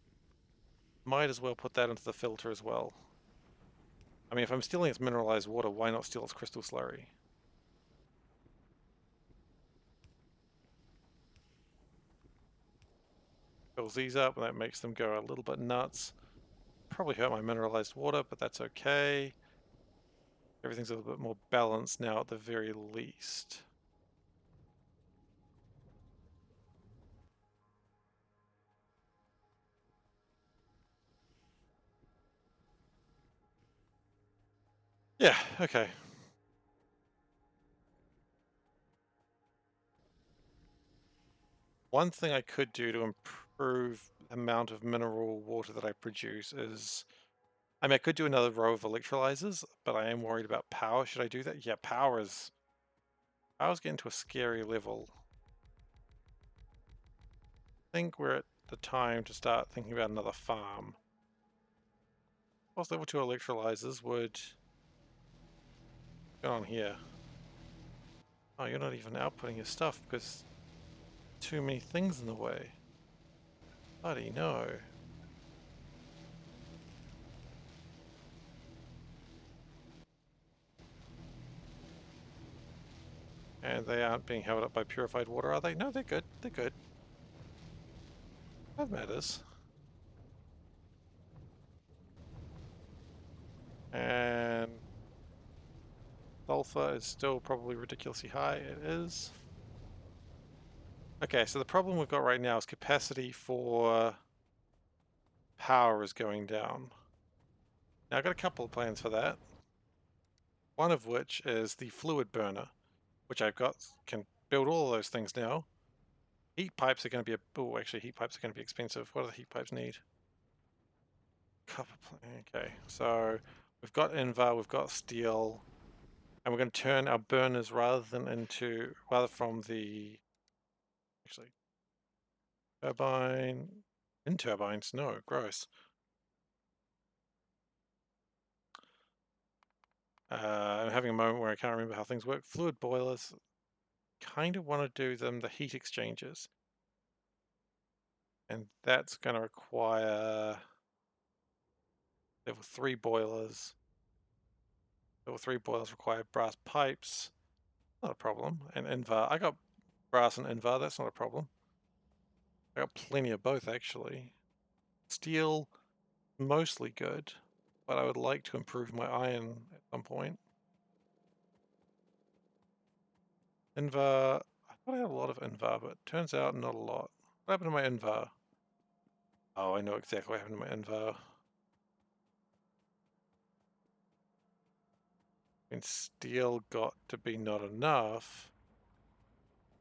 Might as well put that into the filter as well. I mean, if I'm stealing its mineralized water, why not steal its crystal slurry? Fills these up, and that makes them go a little bit nuts. Probably hurt my mineralized water, but that's okay. Everything's a little bit more balanced now at the very least. Yeah, okay. One thing I could do to improve the amount of mineral water that I produce is, I mean, I could do another row of electrolyzers, but I am worried about power. Should I do that? Yeah, power's getting to a scary level. I think we're at the time to start thinking about another farm. Plus level 2 electrolyzers would go on here. Oh, you're not even outputting your stuff because too many things in the way. Bloody no. And they aren't being held up by purified water, are they? No, they're good. They're good. That matters. And sulfur is still probably ridiculously high. It is. Okay, so the problem we've got right now is capacity for power is going down. Now I've got a couple of plans for that. One of which is the fluid burner, which I've got, can build all of those things now. Heat pipes are going to be oh, actually heat pipes are going to be expensive. What do the heat pipes need? Copper plate. Okay, so we've got Invar, we've got steel, and we're going to turn our burners rather from the actually turbine, in turbines. No, gross. I'm having a moment where I can't remember how things work. Fluid boilers, kind of want to do them the heat exchangers, and that's going to require level 3 boilers. Level 3 boilers require brass pipes. Not a problem. And Invar. I got brass and Invar, that's not a problem. I got plenty of both actually. Steel, mostly good, but I would like to improve my iron at some point. Invar, I thought I had a lot of Invar, but turns out not a lot. What happened to my Invar? Oh, I know exactly what happened to my Invar. When steel got to be not enough,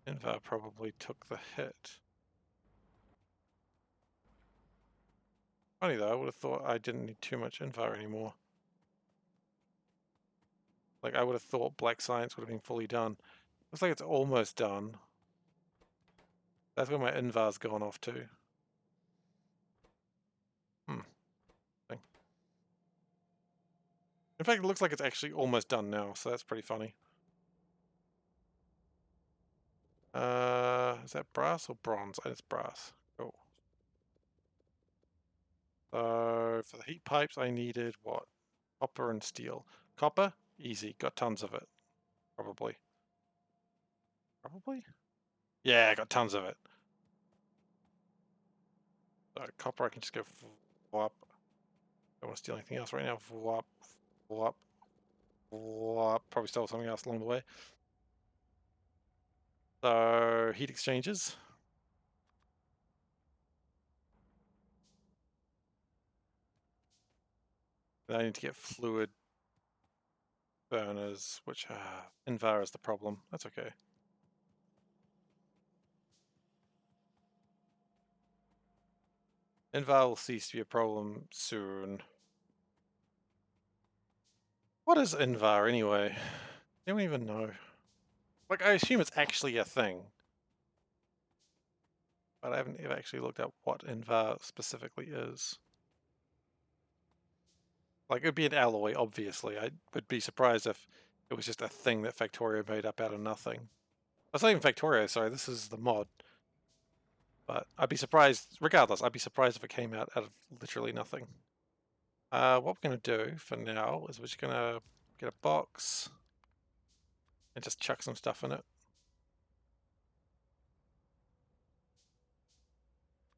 Invar probably took the hit. Funny though, I would have thought I didn't need too much Invar anymore. Like, I would have thought black science would have been fully done. Looks like it's almost done. That's where my Invar's gone off to. Hmm. Thing. In fact, it looks like it's actually almost done now, so that's pretty funny. Is that brass or bronze? It's brass. Cool. So for the heat pipes, I needed what? Copper and steel. Copper, easy. Got tons of it. Probably. Probably? Yeah, I got tons of it. Copper, I can just go flop. Don't want to steal anything else right now. Whop, whop, whop. Probably stole something else along the way. So, heat exchangers. Then I need to get fluid burners, which Invar is the problem. That's okay. Invar will cease to be a problem soon. What is Invar anyway? I don't even know. Like, I assume it's actually a thing. But I haven't ever actually looked up what Invar specifically is. Like, it would be an alloy, obviously. I would be surprised if it was just a thing that Factorio made up out of nothing. That's not even Factorio, sorry, this is the mod. But I'd be surprised, regardless, I'd be surprised if it came out of literally nothing. What we're going to do for now is we're just going to get a box and just chuck some stuff in it.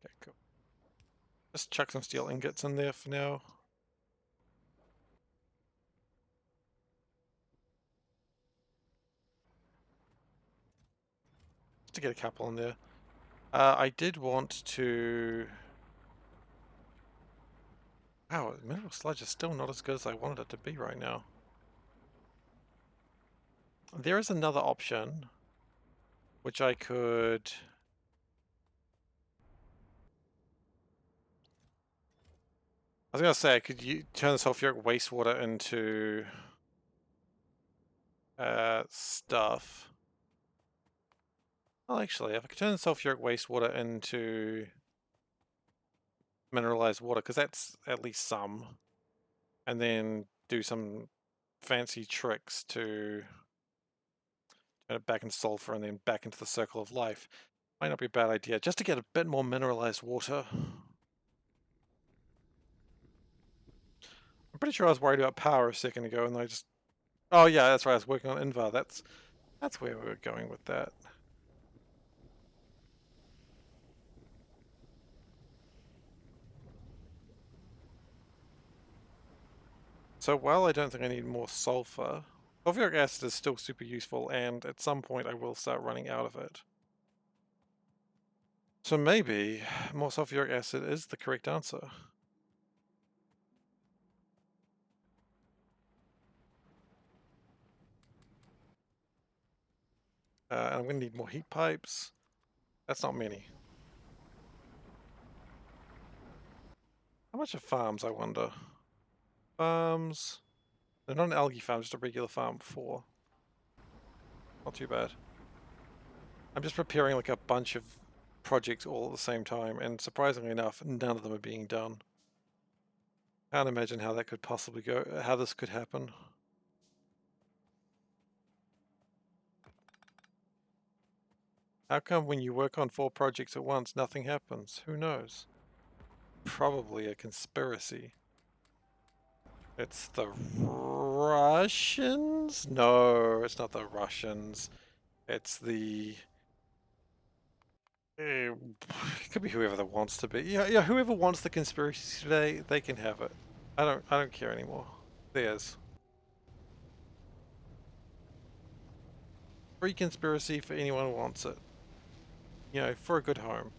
Okay, cool. Just chuck some steel ingots in there for now. Just to get a couple in there. I did want to... Wow, mineral sludge is still not as good as I wanted it to be right now. There is another option, which I could... I was going to say, I could turn the sulfuric wastewater into stuff. Well, actually, if I could turn the sulfuric wastewater into mineralized water, because that's at least some, and then do some fancy tricks to turn it back into sulfur and then back into the circle of life, might not be a bad idea, just to get a bit more mineralized water. I'm pretty sure I was worried about power a second ago, and I just... Oh yeah, that's right, I was working on Invar. That's where we were going with that. So while I don't think I need more sulfur, sulfuric acid is still super useful, and at some point I will start running out of it. So maybe more sulfuric acid is the correct answer. And I'm going to need more heat pipes. That's not many. How much are farms, I wonder? Farms... They're not an algae farm, just a regular farm. 4. Not too bad. I'm just preparing like a bunch of projects all at the same time, and surprisingly enough, none of them are being done. Can't imagine how that could possibly go, how this could happen. How come when you work on 4 projects at once, nothing happens? Who knows? Probably a conspiracy. It's the Russians? No, it's not the Russians. It's the... It could be whoever that wants to be. Yeah, whoever wants the conspiracy today, they can have it. I don't care anymore. Theirs. Free conspiracy for anyone who wants it. You know, for a good home.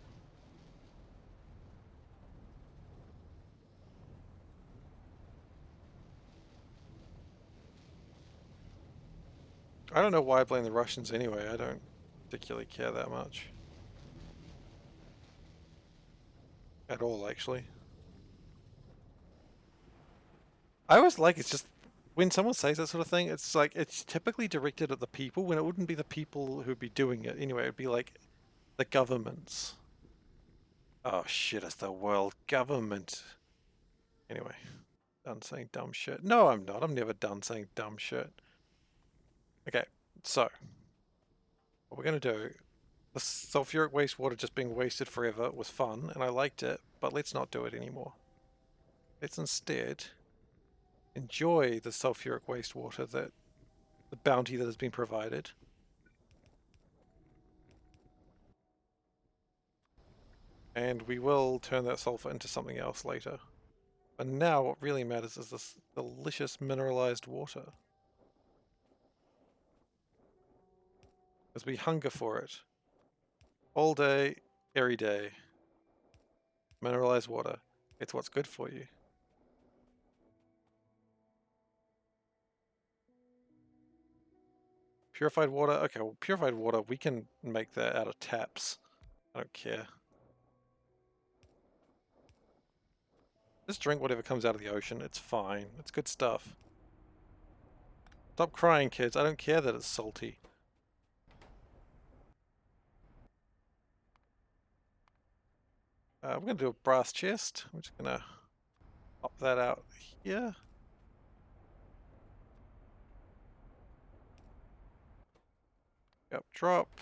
I don't know why I blame the Russians anyway. I don't particularly care that much. At all, actually. I always like it's just when someone says that sort of thing, it's like it's typically directed at the people when it wouldn't be the people who'd be doing it anyway. It'd be like the governments. Oh shit, it's the world government. Anyway, done saying dumb shit. No, I'm not. I'm never done saying dumb shit. Okay, so what we're gonna do, the sulfuric wastewater just being wasted forever was fun and I liked it, but let's not do it anymore. Let's instead enjoy the sulfuric wastewater, that the bounty that has been provided. And we will turn that sulfur into something else later. But now what really matters is this delicious mineralized water. Because we hunger for it. All day, every day. Mineralized water. It's what's good for you. Purified water? Okay, well, purified water, we can make that out of taps. I don't care. Just drink whatever comes out of the ocean. It's fine. It's good stuff. Stop crying, kids. I don't care that it's salty. We're going to do a brass chest. I'm just going to pop that out here. Yep, drop.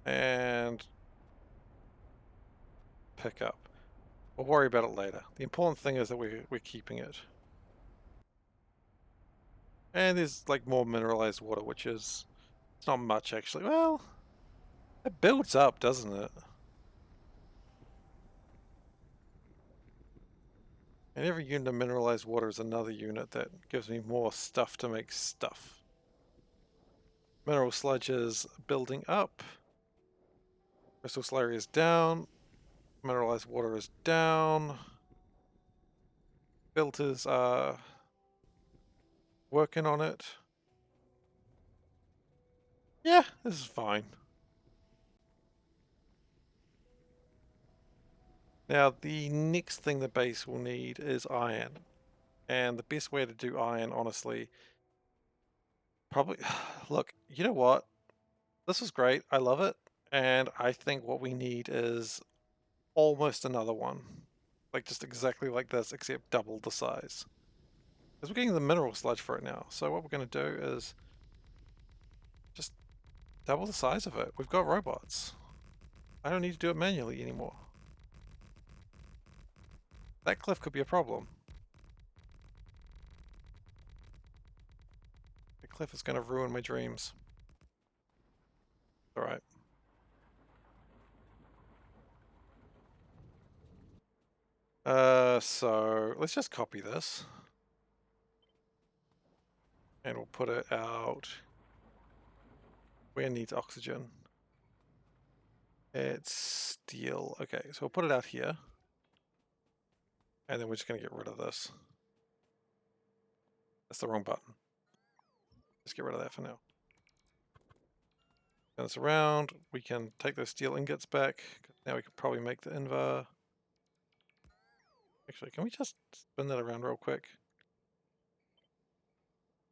And pick up. We'll worry about it later. The important thing is that we're keeping it. And there's like more mineralized water, which is... It's not much actually. Well, it builds up, doesn't it? And every unit of mineralized water is another unit that gives me more stuff to make stuff. Mineral sludge is building up. Crystal slurry is down. Mineralized water is down. Filters are working on it. Yeah, this is fine. Now, the next thing the base will need is iron. And the best way to do iron, honestly, probably... Look, you know what? This is great. I love it. And I think what we need is almost another one. Like, just exactly like this, except double the size. Because we're getting the mineral sludge for it now. So what we're going to do is just double the size of it. We've got robots. I don't need to do it manually anymore. That cliff could be a problem. The cliff is going to ruin my dreams. Alright. So let's just copy this. And we'll put it out where it needs oxygen. It's steel. Okay, so we'll put it out here. And then we're just going to get rid of this. That's the wrong button. Just get rid of that for now. Turn this around. We can take those steel ingots back. Now we can probably make the invar. Actually, can we just spin that around real quick?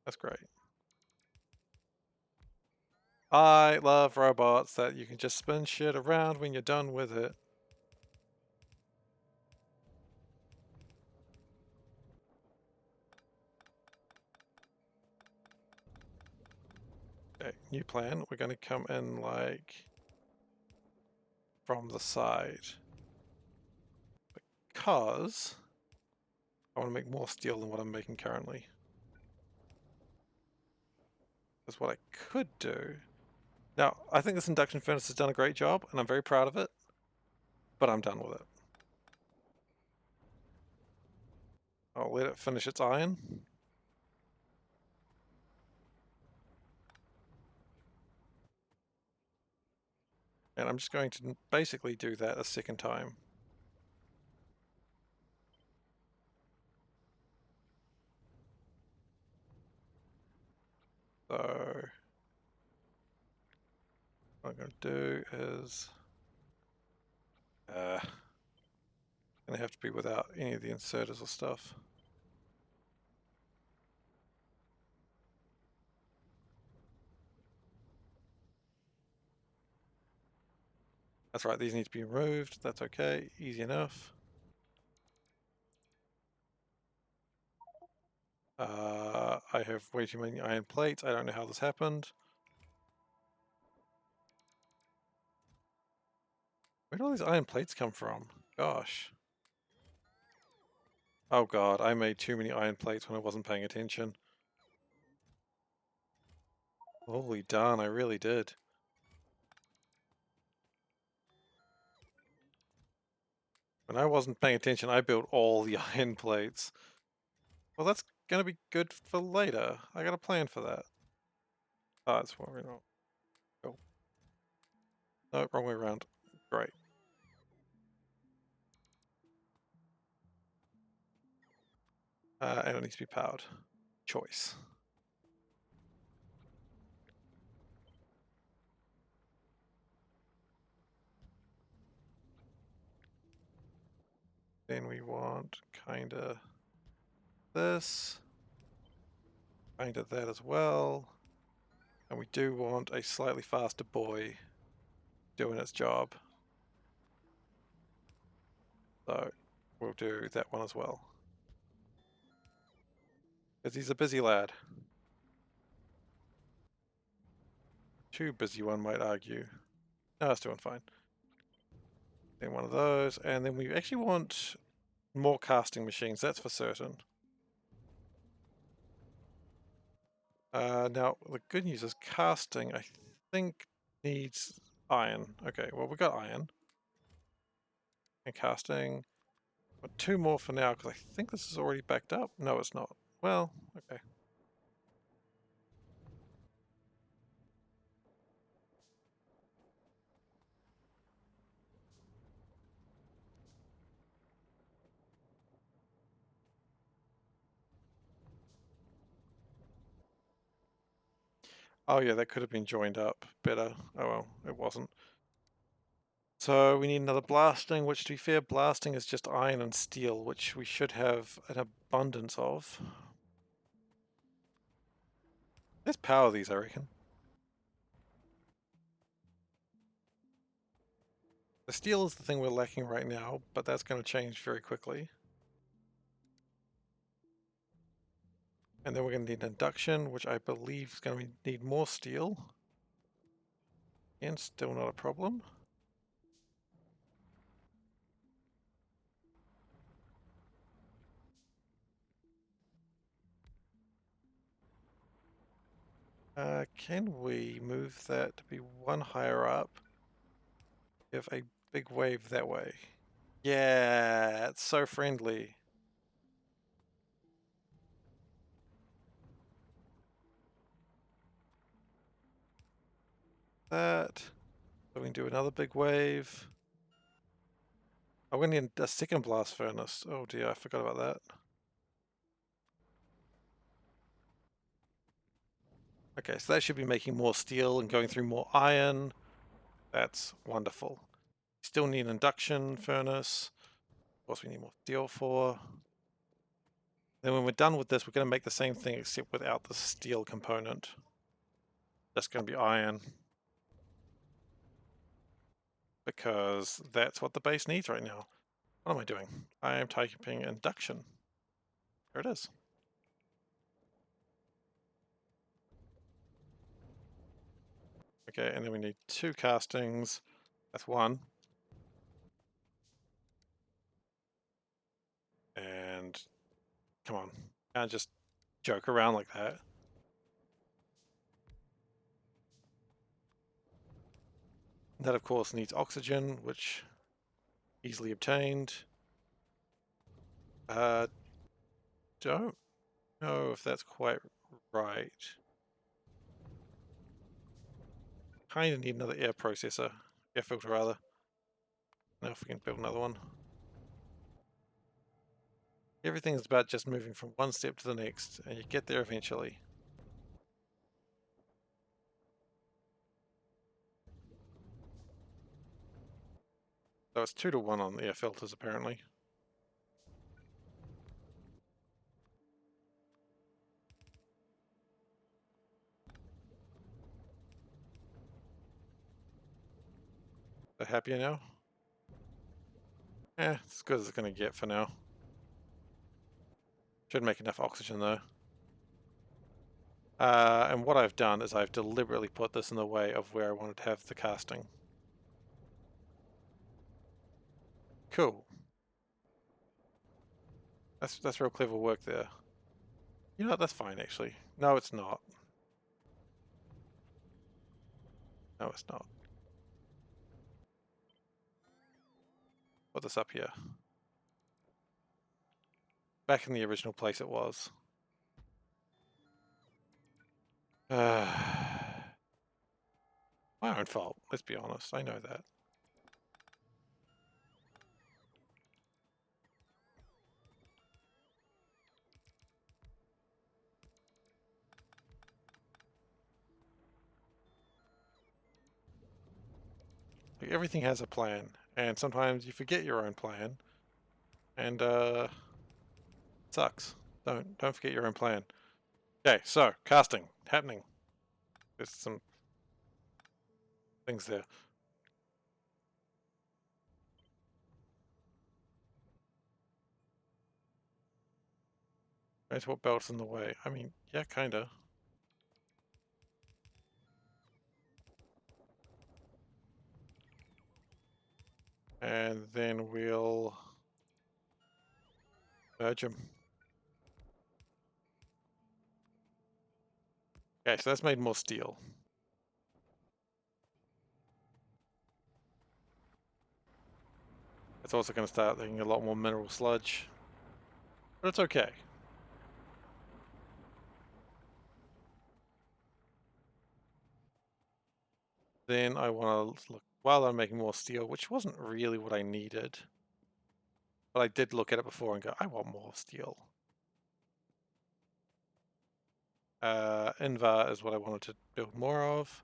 That's great. I love robots that you can just spin shit around when you're done with it. Okay, new plan. We're going to come in like from the side. Because I want to make more steel than what I'm making currently. That's what I could do. Now, I think this induction furnace has done a great job, and I'm very proud of it. But I'm done with it. I'll let it finish its iron. And I'm just going to basically do that a second time. So what I'm going to do is going to have to be without any of the inserters or stuff. That's right, these need to be removed. That's okay, easy enough. I have way too many iron plates. I don't know how this happened. Where do all these iron plates come from? Gosh. Oh god, I made too many iron plates when I wasn't paying attention. Holy darn, I really did. When I wasn't paying attention, I built all the iron plates. Well, that's gonna be good for later. I got a plan for that. Oh, that's what we're not. Cool. No, wrong way around. Great. And it needs to be powered. Choice. Then we want kinda this. Kinda that as well. And we do want a slightly faster boy doing its job. So we'll do that one as well. Because he's a busy lad. Too busy, one might argue. No, it's doing fine. Then one of those, and then we actually want more casting machines, that's for certain. Now, the good news is casting, I think, needs iron. Okay, well, we got iron. And casting. But 2 more for now, because I think this is already backed up. No, it's not. Well, okay. Oh yeah, that could have been joined up better. Oh well, it wasn't. So we need another blasting, which to be fair, blasting is just iron and steel, which we should have an abundance of. Let's power these, I reckon. The steel is the thing we're lacking right now, but that's going to change very quickly. And then we're going to need induction, which I believe is going to need more steel. And still not a problem. Can we move that to be one higher up? Give a big wave that way. Yeah, it's so friendly. That. So we can do another big wave. Oh, we need a second blast furnace. Oh dear, I forgot about that. Okay, so that should be making more steel and going through more iron. That's wonderful. Still need an induction furnace. Of course, we need more steel for. Then when we're done with this, we're going to make the same thing except without the steel component. That's going to be iron. Because that's what the base needs right now. What am I doing? I am typing induction. There it is. Okay, and then we need 2 castings. That's 1. And come on, can't just joke around like that. That of course needs oxygen, which easily obtained. Don't know if that's quite right. Kind of need another air processor, air filter rather. Now if we can build another one. Everything is about just moving from one step to the next, and you get there eventually. So it's 2 to 1 on the air filters apparently. So happier now? It's as good as it's going to get for now. Should make enough oxygen though. And what I've done is I've deliberately put this in the way of where I wanted to have the casting. Cool. That's real clever work there. You know what, that's fine actually. No, it's not. No, it's not. put this up here. Back in the original place it was. My own fault, let's be honest, I know that. Like, everything has a plan, and sometimes you forget your own plan, and it sucks. Don't forget your own plan. Okay, so casting happening. There's some things there. Transport belt's in the way. I mean, yeah, kinda. And then we'll merge them. Okay, so that's made more steel. It's also going to start making a lot more mineral sludge. But it's okay. Then I want to look, while I'm making more steel, which wasn't really what I needed. But I did look at it before and go, I want more steel. Invar is what I wanted to build more of.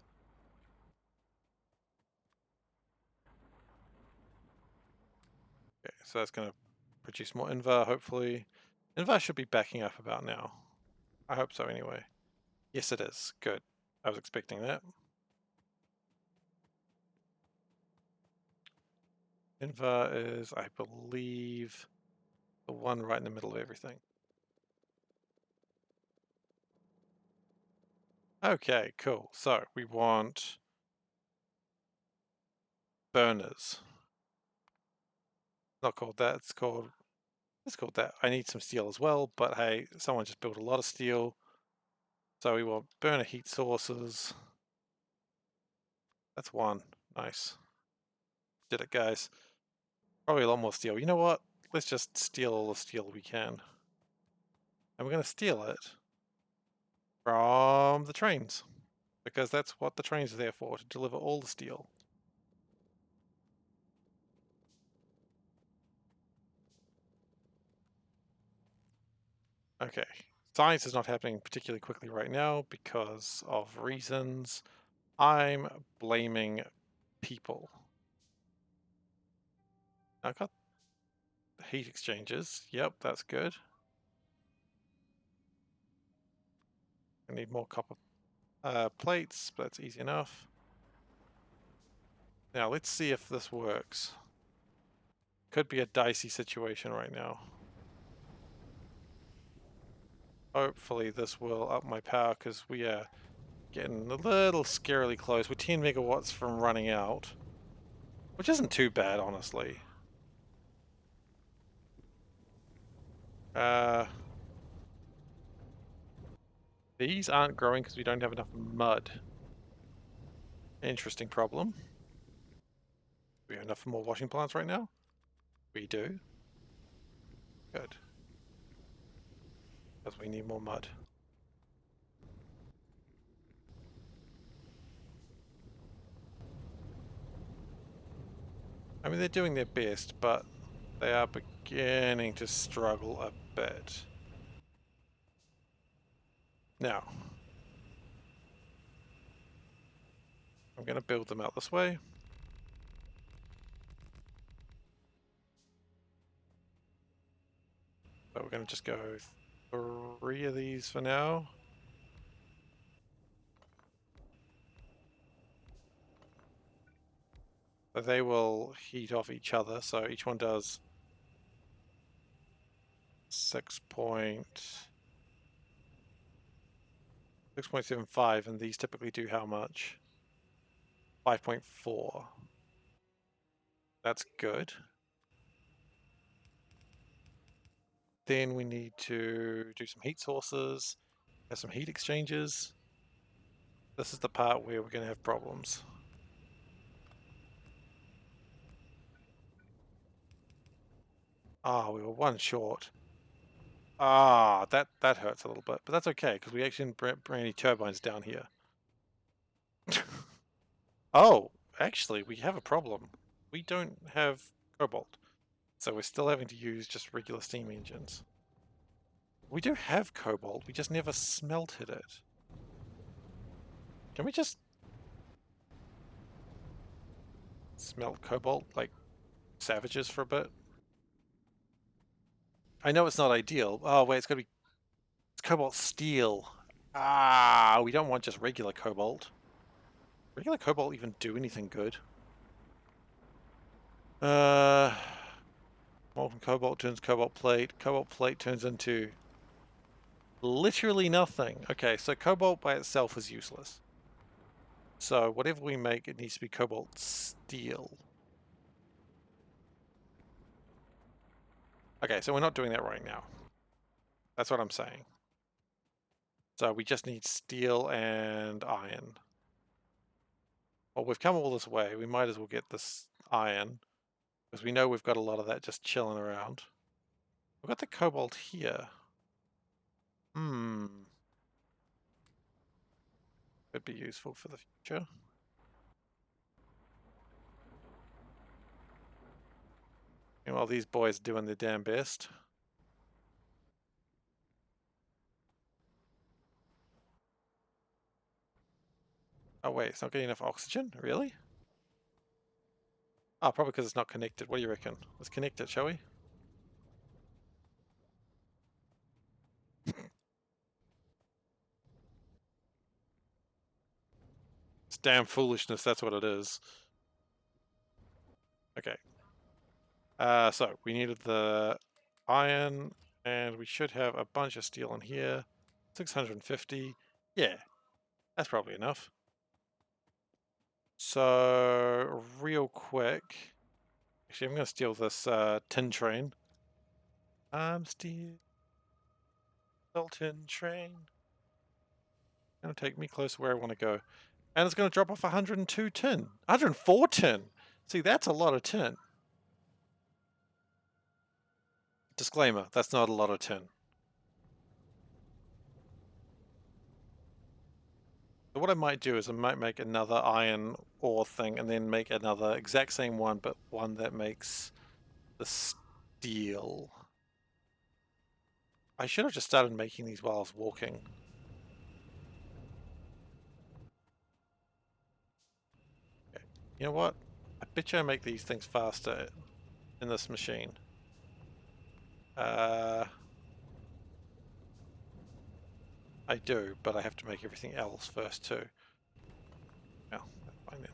Okay, so that's going to produce more Invar, hopefully. Invar should be backing up about now. I hope so anyway. Yes, it is. Good. I was expecting that. Invar is, I believe, the one right in the middle of everything. Okay, cool. So we want burners. Not called that, it's called that. I need some steel as well, but hey, someone just built a lot of steel. So we want burner heat sources. That's one. Nice. Did it, guys. Probably a lot more steel. You know what? Let's just steal all the steel we can. And we're going to steal it from the trains. Because that's what the trains are there for, to deliver all the steel. Okay. Science is not happening particularly quickly right now because of reasons. I'm blaming people. I got heat exchangers. Yep, that's good. I need more copper plates, but that's easy enough. Now let's see if this works. Could be a dicey situation right now. Hopefully this will up my power because we are getting a little scarily close. We're 10 megawatts from running out, which isn't too bad, honestly. These aren't growing because we don't have enough mud. Interesting problem. Do we have enough more washing plants right now? We do. Good. Because we need more mud. I mean, they're doing their best, but they are beginning to struggle a bit. Now, I'm going to build them out this way. So we're going to just go 3 of these for now. So they will heat off each other, so each one does 6.75, and these typically do how much? 5.4. That's good. Then we need to do some heat sources, have some heat exchangers. This is the part where we're going to have problems. Ah, we were one short. Ah, that hurts a little bit, but that's okay because we actually didn't bring any turbines down here. Oh, actually, we have a problem. We don't have cobalt, so we're still having to use just regular steam engines. We do have cobalt, we just never smelted it. Can we just smelt cobalt like savages for a bit? I know it's not ideal. Oh wait, it's cobalt steel. Ah, we don't want just regular cobalt. Regular cobalt even do anything good? Uh, molten cobalt turns cobalt plate. Cobalt plate turns into literally nothing. Okay, so cobalt by itself is useless. So whatever we make, it needs to be cobalt steel. Okay, so we're not doing that right now. That's what I'm saying. So we just need steel and iron. Well, we've come all this way. We might as well get this iron, because we know we've got a lot of that just chilling around. We've got the cobalt here. Could be useful for the future. Meanwhile, these boys are doing their damn best. Oh wait, it's not getting enough oxygen? Really? Oh, probably because it's not connected. What do you reckon? Let's connect it, shall we? It's damn foolishness, that's what it is. Okay. So we needed the iron, and we should have a bunch of steel in here. 650. Yeah, that's probably enough. So, real quick. Actually, I'm going to steal this tin train. Steal tin train. Gonna take me close to where I want to go. And it's going to drop off 102 tin. 104 tin! See, that's a lot of tin. Disclaimer, that's not a lot of tin. So what I might do is I might make another iron ore thing and then make another exact same one, but one that makes the steel. I should have just started making these while I was walking. Okay. You know what? I bet you I make these things faster in this machine. I do, but I have to make everything else first too. Oh, that's fine then.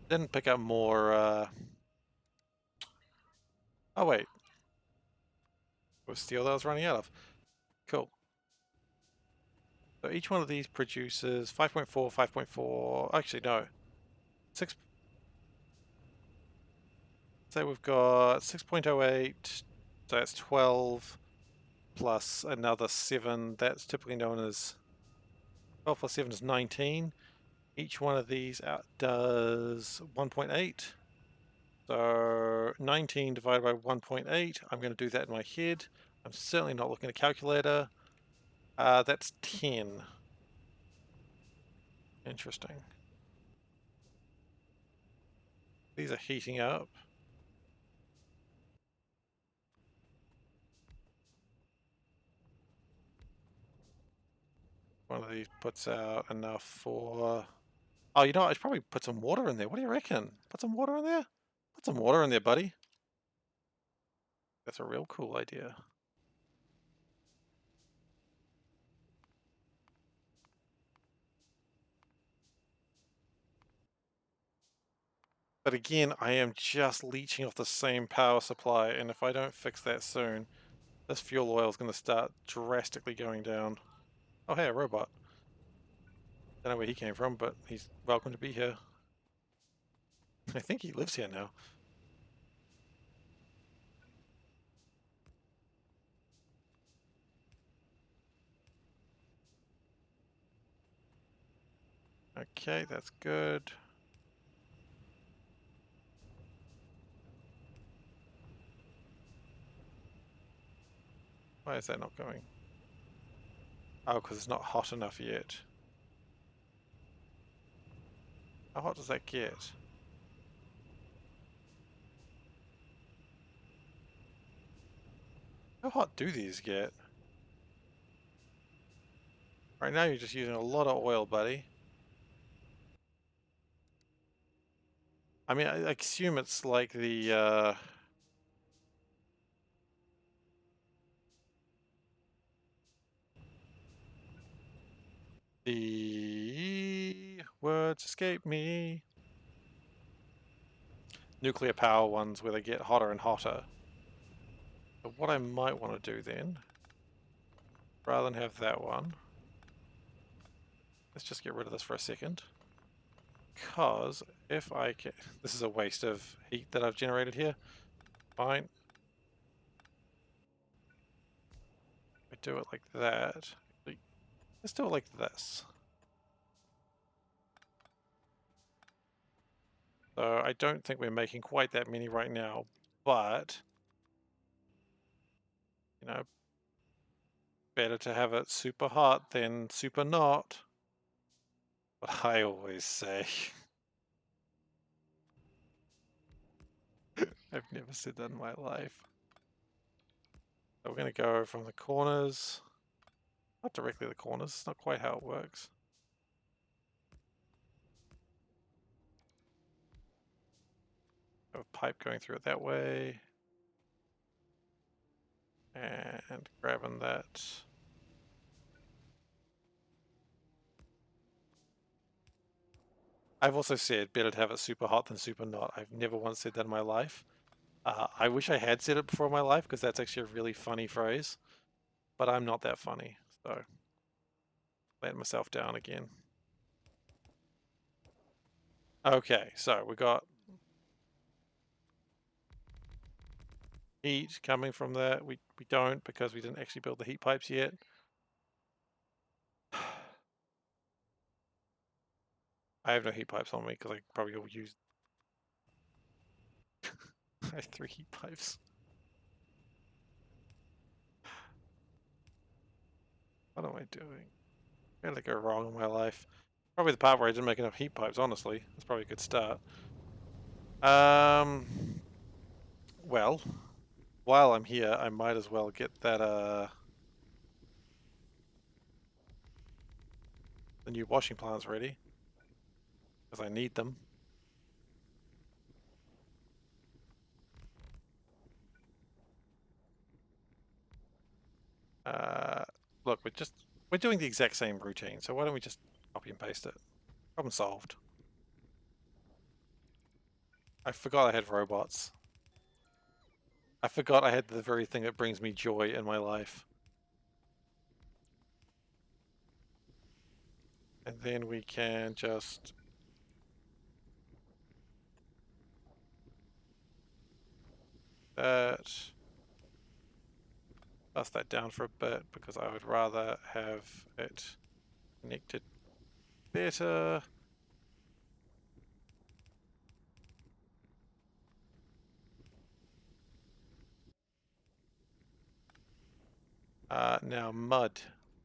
Didn't pick up more, oh wait. It was steel that I was running out of. Cool. So each one of these produces 5.4, 5.4, actually no. 6, say we've got 6.08, so that's 12, plus another 7, that's typically known as, 12 plus 7 is 19. Each one of these does 1.8. So 19 divided by 1.8, I'm going to do that in my head. I'm certainly not looking at a calculator. That's 10. Interesting. These are heating up. One of these puts out enough for... Oh, you know what? I should probably put some water in there. What do you reckon? Put some water in there? Put some water in there, buddy. That's a real cool idea. But again, I am just leeching off the same power supply, and if I don't fix that soon, this fuel oil is going to start drastically going down. Oh, hey, a robot. Don't know where he came from, but he's welcome to be here. I think he lives here now. Okay, that's good. Why is that not going? Oh, because it's not hot enough yet. How hot does that get? How hot do these get? Right now you're just using a lot of oil, buddy. I mean, I assume it's like the words escape me. Nuclear power ones where they get hotter and hotter. But what I might want to do then, rather than have that one, let's just get rid of this for a second. Because if I can, this is a waste of heat that I've generated here. Fine. I do it like that. Let's do it like this. So I don't think we're making quite that many right now, but you know, better to have it super hot than super not. What I always say. I've never said that in my life. So we're going to go from the corners. Not directly the corners, it's not quite how it works. Have a pipe going through it that way. And grabbing that. I've also said better to have it super hot than super not. I've never once said that in my life. I wish I had said it before in my life because that's actually a really funny phrase. But I'm not that funny, so let myself down again. Okay, so we got heat coming from that. We don't because we didn't actually build the heat pipes yet. I have no heat pipes on me because I probably will use. I have 3 heat pipes. What am I doing? Where did I go wrong in my life? Probably the part where I didn't make enough heat pipes, honestly. That's probably a good start. Well, while I'm here, I might as well get that, the new washing plants ready. Because I need them. Look, we're doing the exact same routine, so why don't we just copy and paste it? Problem solved. I forgot I had robots. I forgot I had the very thing that brings me joy in my life. And then we can just... bust that down for a bit because I would rather have it connected better. Now mud.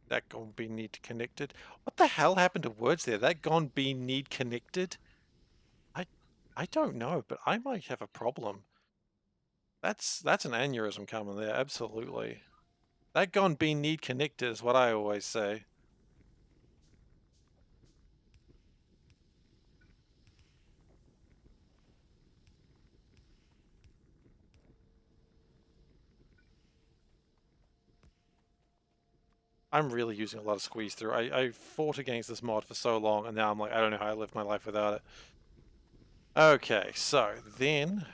That gon' be need connected. What the hell happened to words there? That gon' be need connected? I don't know, but I might have a problem. That's an aneurysm coming there, absolutely. That gon' be need connected is what I always say. I'm really using a lot of squeeze through. I fought against this mod for so long, and now I'm like, I don't know how I lived my life without it. Okay, so then...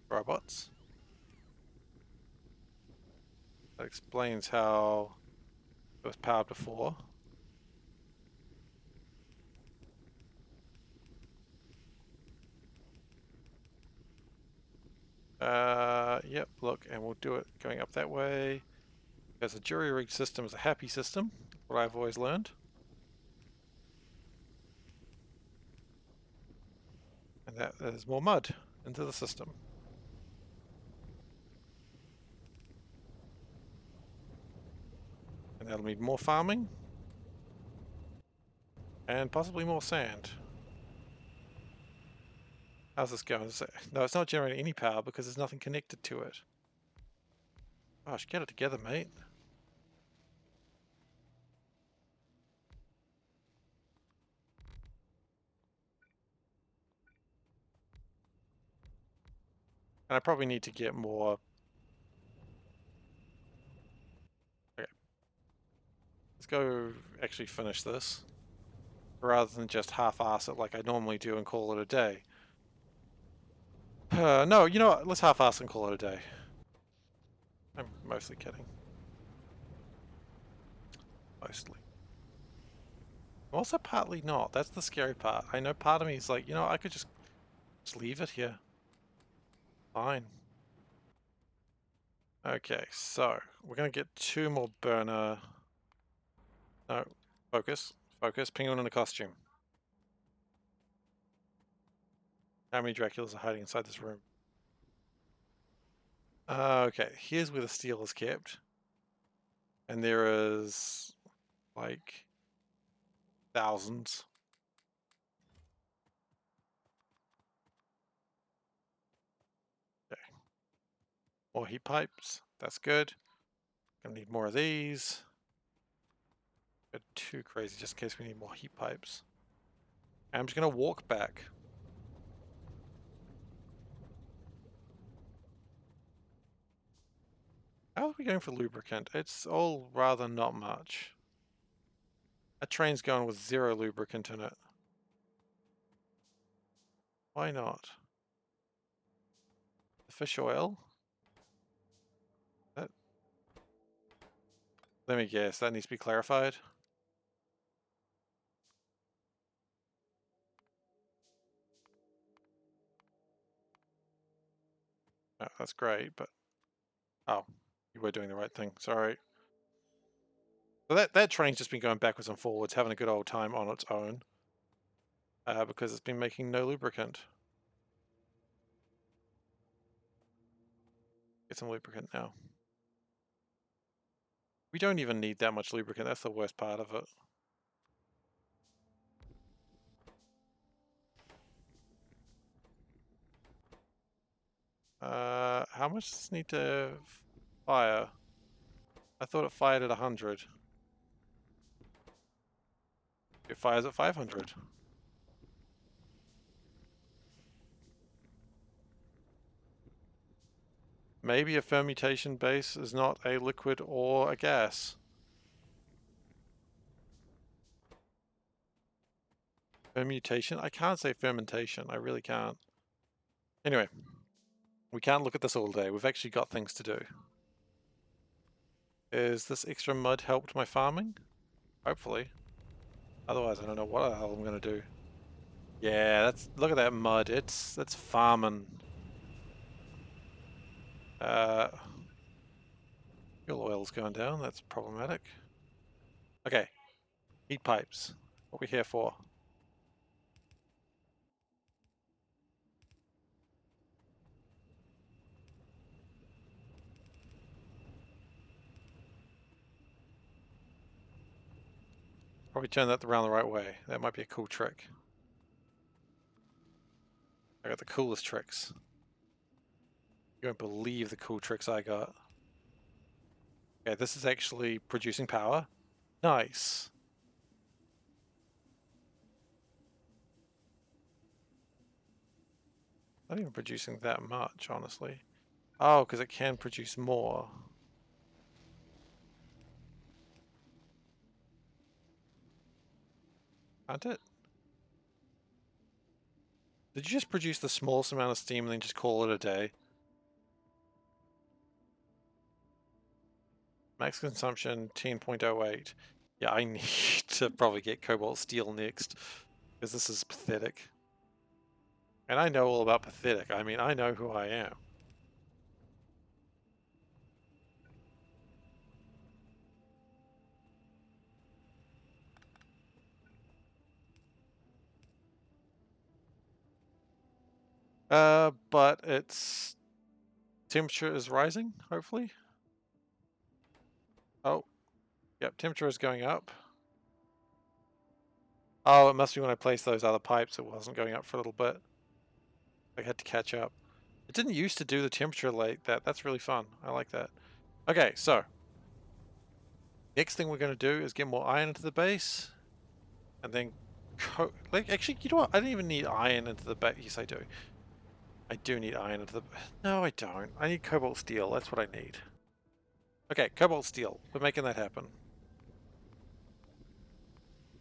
robots. That explains how it was powered before. Yep, look, and we'll do it going up that way. Because a jury-rigged system is a happy system, what I've always learned. And that there's more mud into the system. And that'll mean more farming. And possibly more sand. How's this going? No, it's not generating any power because there's nothing connected to it. Gosh, get it together, mate. And I probably need to get more. Okay. Let's go actually finish this. Rather than just half-ass it like I normally do and call it a day. No, you know what? Let's half-ass and call it a day. I'm mostly kidding. Mostly. Also partly not. That's the scary part. I know part of me is like, you know, I could just leave it here. Fine. Okay, so we're gonna get 2 more burner. No, focus. Focus. Penguin in a costume. How many Draculas are hiding inside this room? Okay, here's where the steel is kept. And there is like thousands. Okay. More heat pipes. That's good. Gonna need more of these. Got too crazy just in case we need more heat pipes. And I'm just gonna walk back. How are we going for lubricant? It's all rather not much. That train's going with 0 lubricant in it. Why not? The fish oil? That, let me guess, that needs to be clarified. Oh, that's great, but... Oh, you were doing the right thing, sorry. So that train's just been going backwards and forwards, having a good old time on its own. Because it's been making no lubricant. Get some lubricant now. We don't even need that much lubricant, that's the worst part of it. How much does this need to fire? I thought it fired at 100. It fires at 500. Maybe a fermentation base is not a liquid or a gas. Fermentation? I can't say fermentation. I really can't. Anyway, we can't look at this all day. We've actually got things to do. Is this extra mud helped my farming? Hopefully. Otherwise, I don't know what the hell I'm going to do. Yeah, look at that mud. That's farming. Fuel oil's going down. That's problematic. Okay. Heat pipes. What are we here for? Probably turn that around the right way. That might be a cool trick. I got the coolest tricks. You won't believe the cool tricks I got. Okay, this is actually producing power. Nice. Not even producing that much, honestly. Oh, because it can produce more. Can't it? Did you just produce the smallest amount of steam and then just call it a day? Max consumption 10.08. Yeah, I need to probably get cobalt steel next, because this is pathetic. And I know all about pathetic. I mean, I know who I am. But its temperature is rising, hopefully. Oh, yep, temperature is going up. Oh, it must be when I placed those other pipes, it wasn't going up for a little bit. I had to catch up. It didn't used to do the temperature like that. That's really fun. I like that. Okay, so next thing we're going to do is get more iron into the base, and then like actually, you know what? I don't even need iron into the base. Yes, I do. I do need iron into the. No, I don't. I need cobalt steel. That's what I need. Okay, cobalt steel. We're making that happen.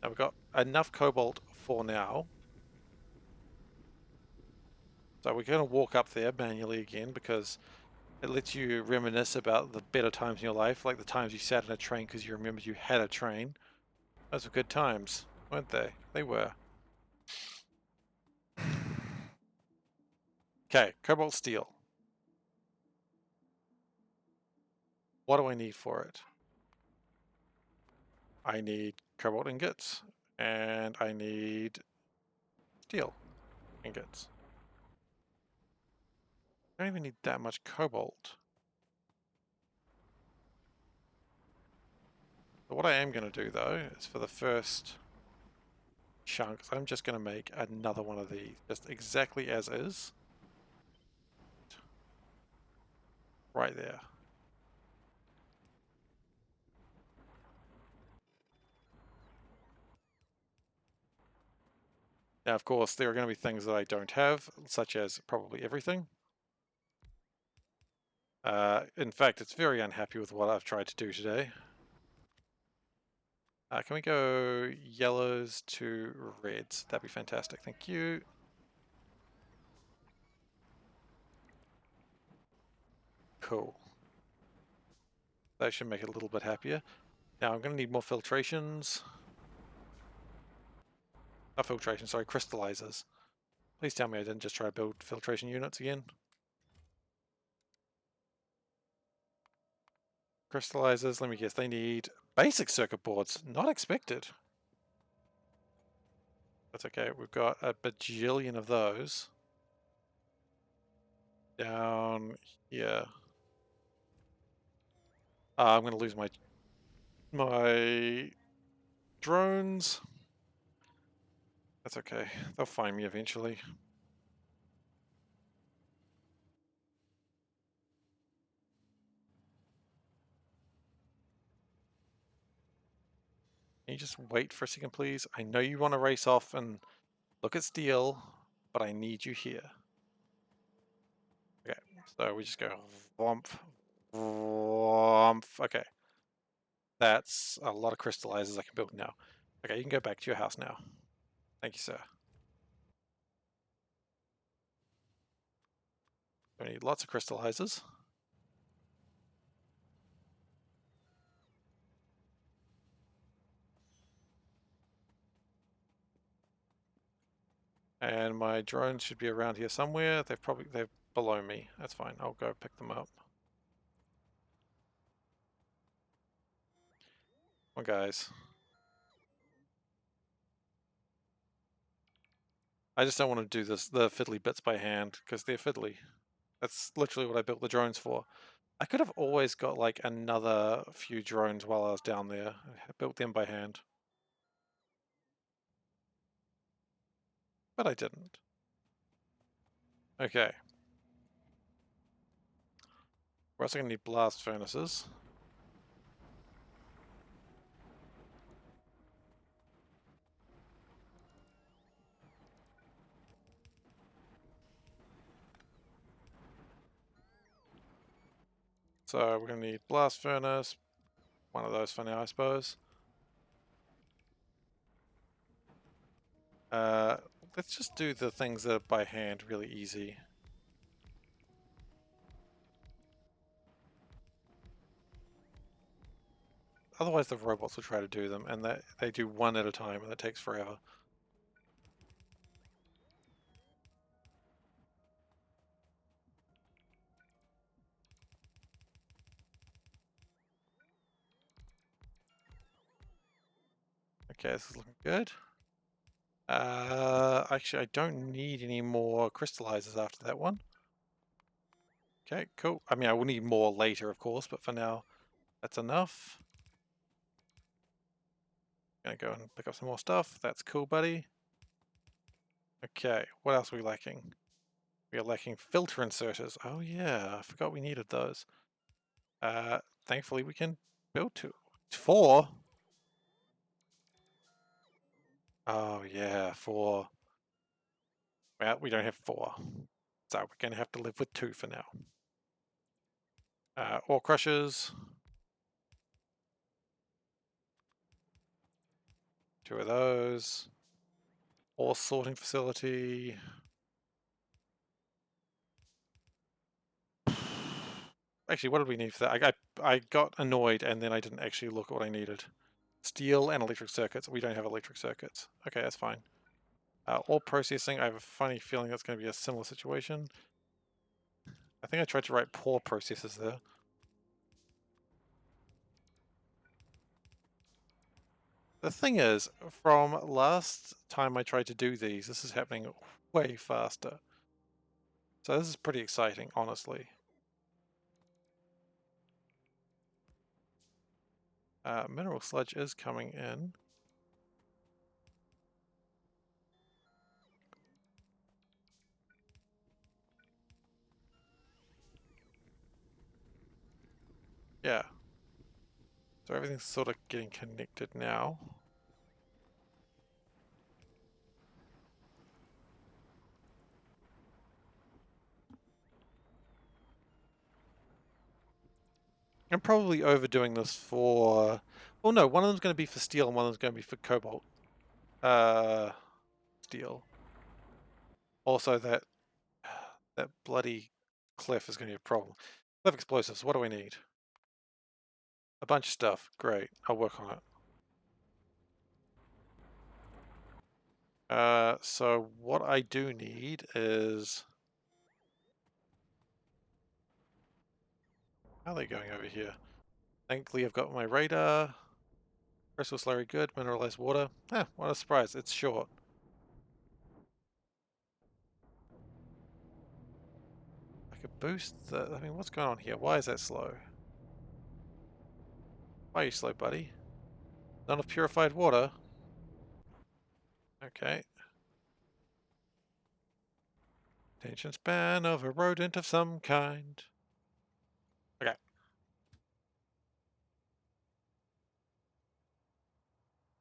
Now we've got enough cobalt for now. So we're going to walk up there manually again because it lets you reminisce about the better times in your life, like the times you sat in a train because you remembered you had a train. Those were good times, weren't they? They were. Okay, cobalt steel. What do I need for it? I need cobalt ingots, and I need steel ingots. I don't even need that much cobalt. But what I am going to do, though, is for the first chunks, I'm just going to make another one of these, just exactly as is. Right there. Now, of course, there are going to be things that I don't have, such as probably everything. In fact, it's very unhappy with what I've tried to do today. Can we go yellows to reds? That'd be fantastic. Thank you. Cool. That should make it a little bit happier. Now I'm going to need more filtrations. Not filtration, sorry, crystallizers. Please tell me I didn't just try to build filtration units again. Crystallizers, let me guess, they need basic circuit boards. Not expected. That's okay, we've got a bajillion of those. Down here. I'm going to lose my drones. That's okay. They'll find me eventually. Can you just wait for a second, please? I know you want to race off and look at steel, but I need you here. Okay, so we just go womp, womp. Okay, that's a lot of crystallizers I can build now. Okay, you can go back to your house now. Thank you, sir. We need lots of crystallizers. And my drones should be around here somewhere. They're below me. That's fine. I'll go pick them up. Come on, guys. I just don't want to do the fiddly bits by hand because they're fiddly. That's literally what I built the drones for. I could have always got like another few drones while I was down there. I built them by hand. But I didn't. Okay. We're also going to need blast furnaces. So we're going to need blast furnace. One of those for now, I suppose. Uh, let's just do the things that are by hand really easy. Otherwise the robots will try to do them, and they do one at a time, and that takes forever. Okay, this is looking good. Actually, I don't need any more crystallizers after that one. Okay, cool. I mean, I will need more later, of course, but for now, that's enough. Gonna go and pick up some more stuff. That's cool, buddy. Okay, what else are we lacking? We are lacking filter inserters. Oh yeah, I forgot we needed those. Thankfully we can build two. 4? Oh yeah, 4. Well, we don't have 4. So we're gonna have to live with 2 for now. Ore crushers. 2 of those. Ore sorting facility. Actually, what did we need for that? I got annoyed and then I didn't actually look at what I needed. Steel and electric circuits. We don't have electric circuits. Okay, that's fine. Ore processing, I have a funny feeling that's going to be a similar situation. I think I tried to write poor processes there. The thing is, from last time I tried to do these, this is happening way faster. So this is pretty exciting, honestly. Mineral sludge is coming in. Yeah. So everything's sort of getting connected now. I'm probably overdoing this for... Well, no, one of them's going to be for steel and one of them's going to be for cobalt. Steel. Also, that bloody cliff is going to be a problem. Cliff explosives, what do we need? A bunch of stuff. Great, I'll work on it. So what I do need is... How are they going over here? Thankfully I've got my radar. Crystal slurry good, mineralized water. What a surprise, it's short. I could boost the... I mean, what's going on here? Why is that slow? Why are you slow, buddy? None of purified water? Okay. Attention span of a rodent of some kind. Okay.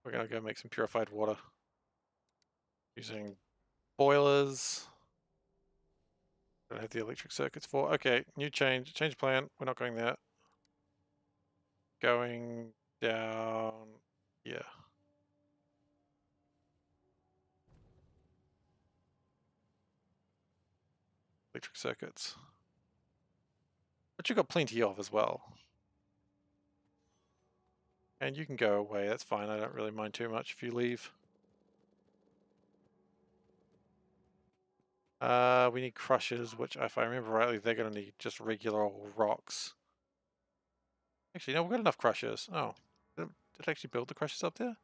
We're gonna go make some purified water. Using boilers. Don't have the electric circuits for. Okay, new change plan. We're not going there. Going down. Yeah. Electric circuits. But you've got plenty of as well. And you can go away, that's fine. I don't really mind too much if you leave. We need crushers, which if I remember rightly, they're going to need just regular old rocks. Actually, no, we've got enough crushers. Oh, did it actually build the crushers up there?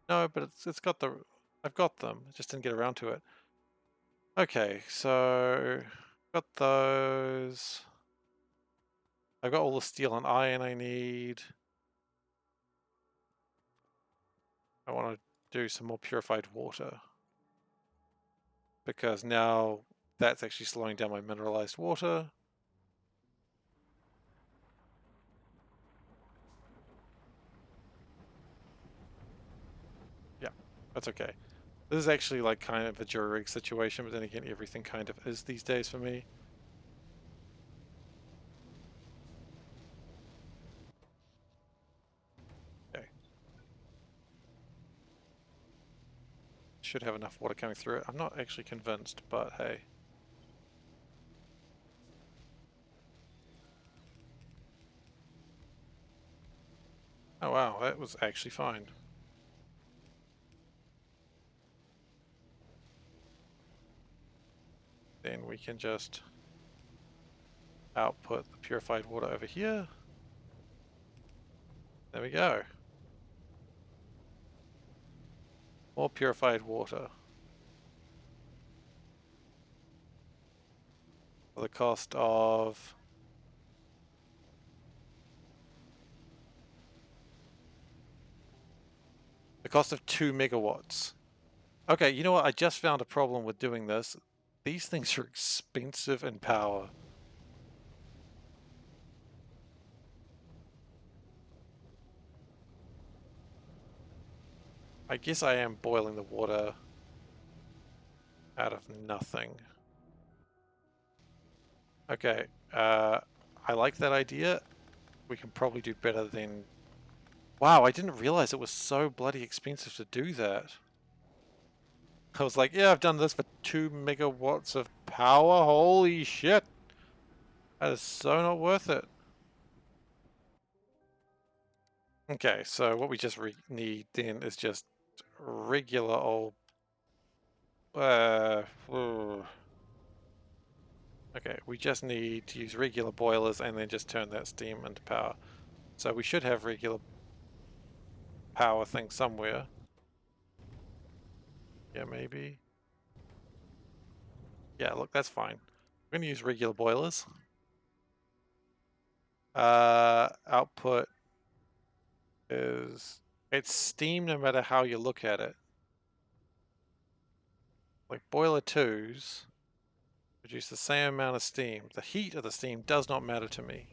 No, but it's got the... I've got them. I just didn't get around to it. Okay, so... Got those. I've got all the steel and iron I need. I want to do some more purified water. Because now that's actually slowing down my mineralized water. Yeah, that's okay. This is actually like kind of a jury rig situation, but then again, everything kind of is these days for me. Okay. Should have enough water coming through it. I'm not actually convinced, but hey. Oh wow, that was actually fine. Then we can just output the purified water over here. There we go. More purified water. For the cost of... The cost of 2 megawatts. Okay, you know what? I just found a problem with doing this. These things are expensive in power. I guess I am boiling the water out of nothing. Okay, I like that idea. We can probably do better than... Wow, I didn't realize it was so bloody expensive to do that. I was like, yeah, I've done this for 2 megawatts of power. Holy shit. That is so not worth it. Okay, so what we just need then is just regular old... okay, we just need to use regular boilers and then just turn that steam into power. So we should have regular power thing somewhere. Yeah, maybe. Yeah, look, that's fine. We're going to use regular boilers. Output is... It's steam no matter how you look at it. Like boiler 2s produce the same amount of steam. The heat of the steam does not matter to me.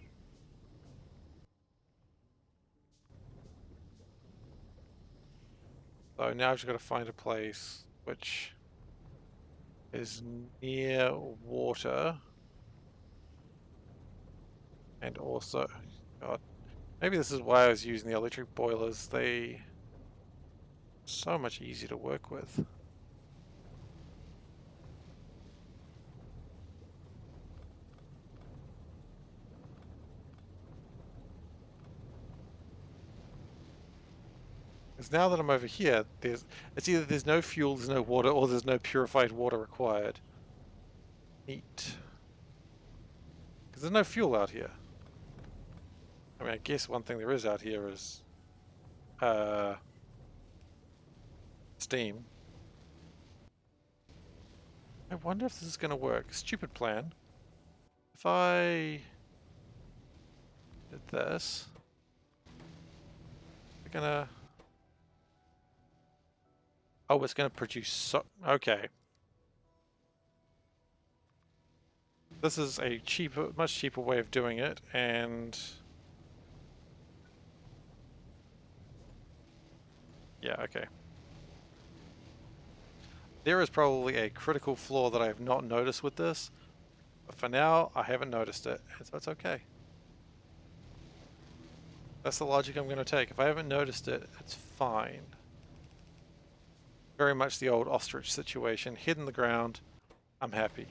So now I've just got to find a place which is near water. And also, God, maybe this is why I was using the electric boilers. They are so much easier to work with. Because now that I'm over here, it's either there's no fuel, there's no water, or there's no purified water required. Neat. Because there's no fuel out here. I mean, I guess one thing there is out here is steam. I wonder if this is going to work. Stupid plan. If I did this, we're gonna... Oh, it's going to produce... Okay. This is a cheaper, much cheaper way of doing it, and... Yeah, okay. There is probably a critical flaw that I have not noticed with this, but for now, I haven't noticed it, so it's okay. That's the logic I'm going to take. If I haven't noticed it, it's fine. Very much the old ostrich situation. Head in the ground, I'm happy.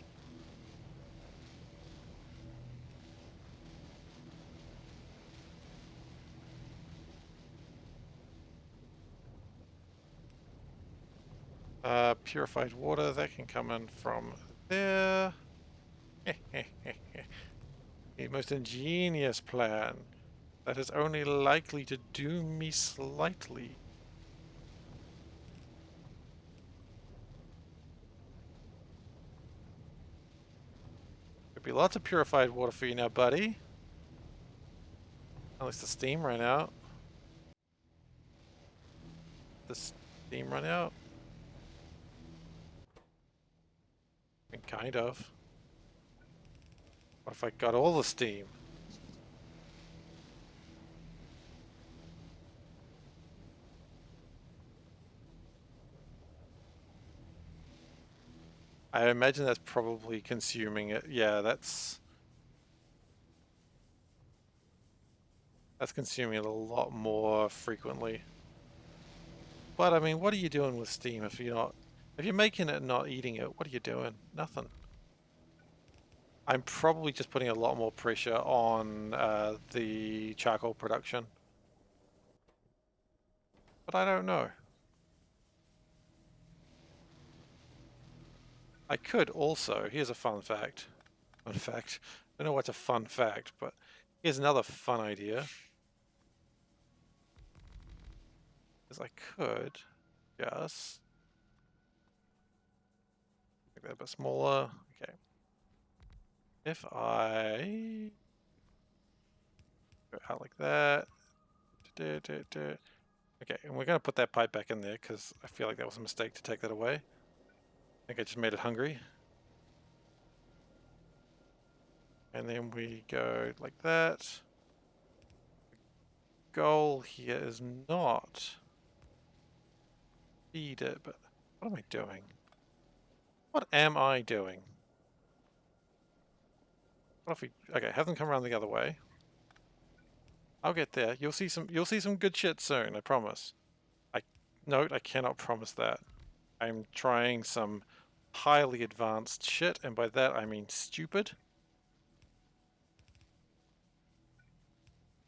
Purified water, that can come in from there. The most ingenious plan that is only likely to doom me slightly. There'll be lots of purified water for you now, buddy. At least the steam ran out. The steam run out? I mean, kind of. What if I got all the steam? I imagine that's probably consuming it. Yeah, that's consuming it a lot more frequently. But I mean, what are you doing with steam if you're making it and not eating it? What are you doing? Nothing. I'm probably just putting a lot more pressure on the charcoal production. But I don't know. I could also, here's a fun fact. Fun fact. I don't know what's a fun fact, but here's another fun idea. Is I could just that a bit smaller. Okay. If I go out like that. Okay, and we're going to put that pipe back in there because I feel like that was a mistake to take that away. I think I just made it hungry. And then we go like that. The goal here is not feed it, but what am I doing? What am I doing? What if we, okay, have them come around the other way. I'll get there. You'll see some good shit soon, I promise. Note, I cannot promise that. I'm trying some highly advanced shit, and by that I mean stupid.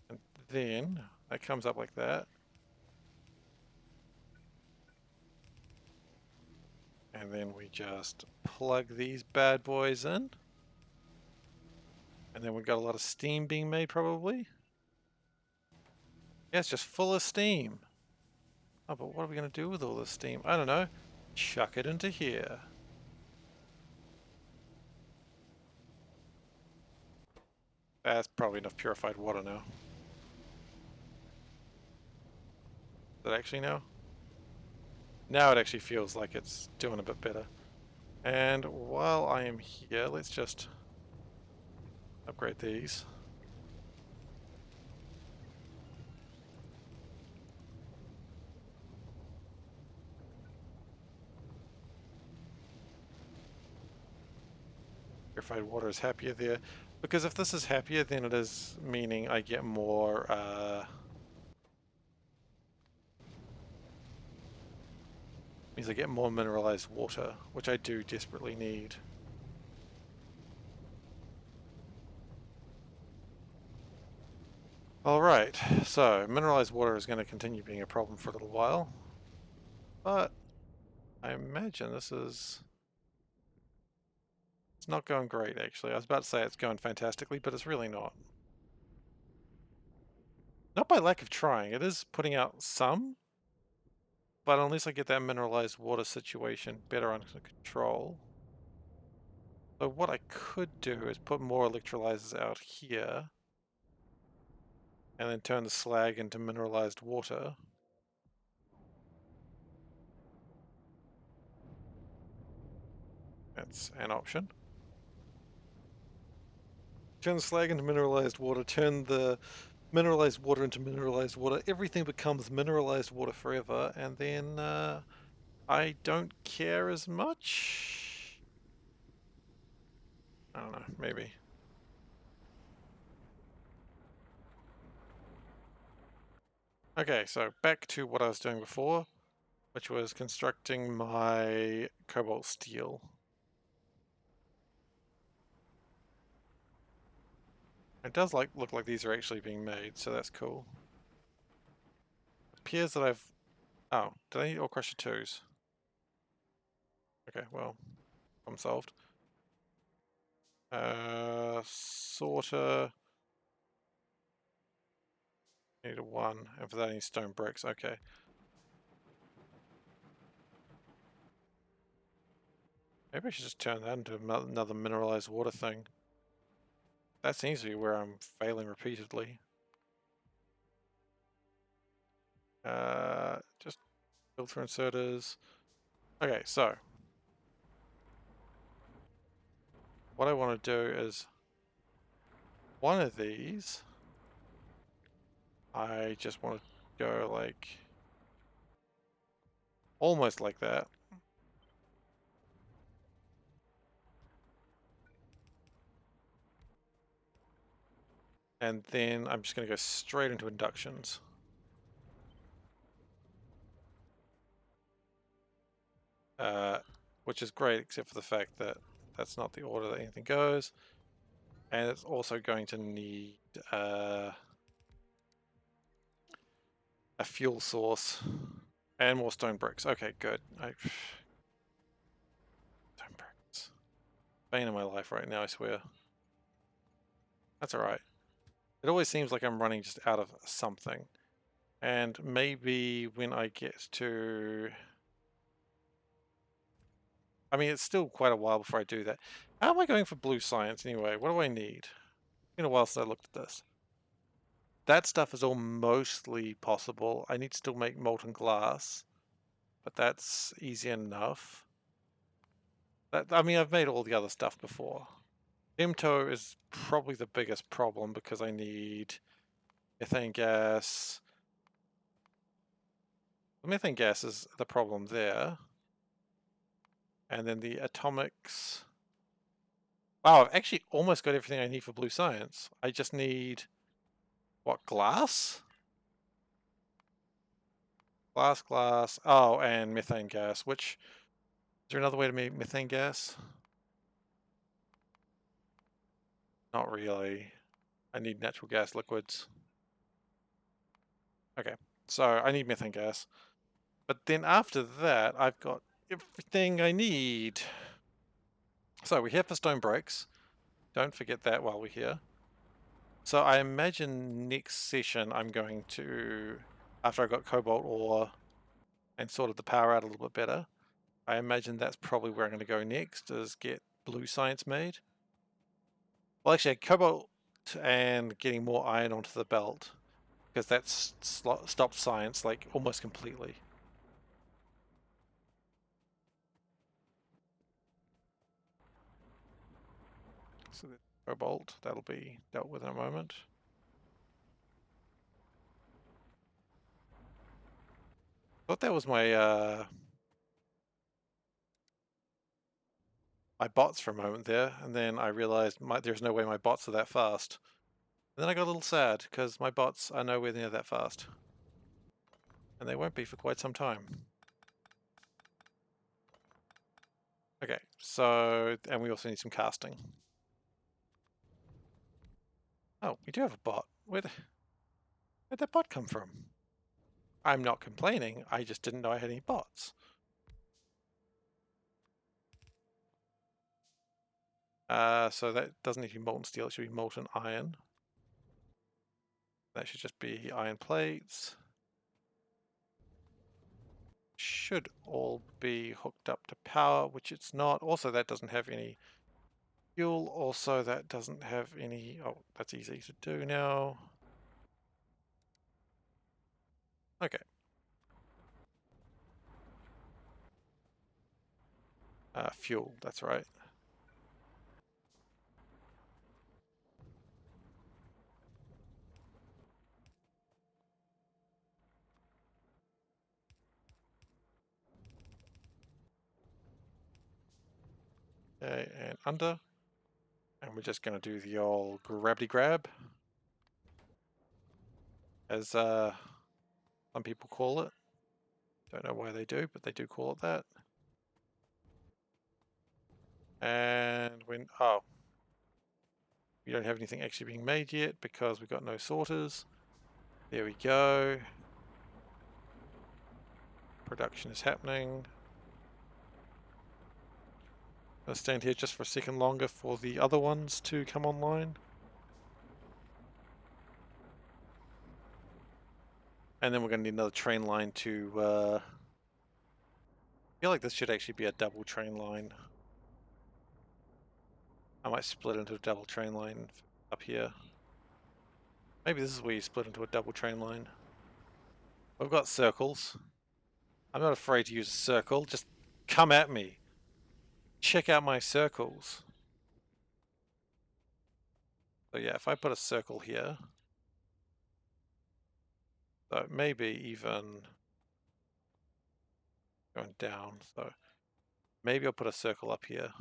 And then that comes up like that. And then we just plug these bad boys in. And then we've got a lot of steam being made probably. Yeah, it's just full of steam. Oh, but what are we going to do with all this steam? I don't know. Chuck it into here. That's probably enough purified water now. Does it actually now? Now it actually feels like it's doing a bit better. And while I am here, let's just upgrade these. Purified water is happier there. Because if this is happier, then it is meaning I get more, means I get more mineralized water, which I do desperately need. Alright, so mineralized water is going to continue being a problem for a little while. But I imagine this is... It's not going great, actually. I was about to say it's going fantastically, but it's really not. Not by lack of trying. It is putting out some, but unless I get that mineralized water situation better under control. So what I could do is put more electrolyzers out here, and then turn the slag into mineralized water. That's an option. Turn the slag into mineralized water, turn the mineralized water into mineralized water, everything becomes mineralized water forever, and then I don't care as much. I don't know, maybe. Okay, so back to what I was doing before, which was constructing my cobalt steel. It does look like these are actually being made, so that's cool. It appears that I've... Oh, did I need ore crusher 2s? Okay, well, problem solved. Sorter... Need a 1, and for that I need stone bricks, okay. Maybe I should just turn that into another mineralized water thing. That seems to be where I'm failing repeatedly. Just filter inserters. Okay, so what I want to do is one of these, I just want to go like almost like that. And then I'm just going to go straight into inductions. Which is great, except for the fact that that's not the order that anything goes. And it's also going to need a fuel source and more stone bricks. Okay, good. Stone bricks. Bane of my life right now, I swear. That's alright. It always seems like I'm running just out of something. And maybe when I get to... I mean, it's still quite a while before I do that. How am I going for blue science anyway? What do I need? It's been a while since I looked at this. That stuff is all mostly possible. I need to still make molten glass, but that's easy enough. I mean, I've made all the other stuff before. Femto is probably the biggest problem because I need methane gas. The methane gas is the problem there. And then the atomics. Wow, I've actually almost got everything I need for blue science. I just need, what, glass? Glass. Oh, and methane gas, which, is there another way to make methane gas? Not really. I need natural gas liquids. Okay, so I need methane gas. But then after that, I've got everything I need. So we're here for stone bricks. Don't forget that while we're here. So I imagine next session I'm going to, after I got cobalt ore and sorted the power out a little bit better, I imagine that's probably where I'm going to go next, is get blue science made. Well, actually, cobalt and getting more iron onto the belt, because that's stopped science like almost completely. So the cobalt, that'll be dealt with in a moment. Thought that was my bots for a moment there, and then I realized there's no way my bots are that fast. And then I got a little sad, because my bots are nowhere near that fast. And they won't be for quite some time. Okay, so, and we also need some casting. Oh, we do have a bot. Where'd that bot come from? I'm not complaining, I just didn't know I had any bots. So that doesn't need to be molten steel, it should be molten iron. That should just be iron plates. Should all be hooked up to power, which it's not. Also, that doesn't have any fuel. Also, that doesn't have any... Oh, that's easy to do now. Okay. Fuel, that's right. Okay, and under. And we're just going to do the old gravity grab, as some people call it. Don't know why they do, but they do call it that. And when, oh, we don't have anything actually being made yet because we've got no sorters. There we go. Production is happening. I'll stand here just for a second longer for the other ones to come online. And then we're going to need another train line to... I feel like this should actually be a double train line. I might split into a double train line up here. Maybe this is where you split into a double train line. We've got circles. I'm not afraid to use a circle. Just come at me. Check out my circles. So yeah, if I put a circle here, so maybe even going down, so maybe I'll put a circle up here.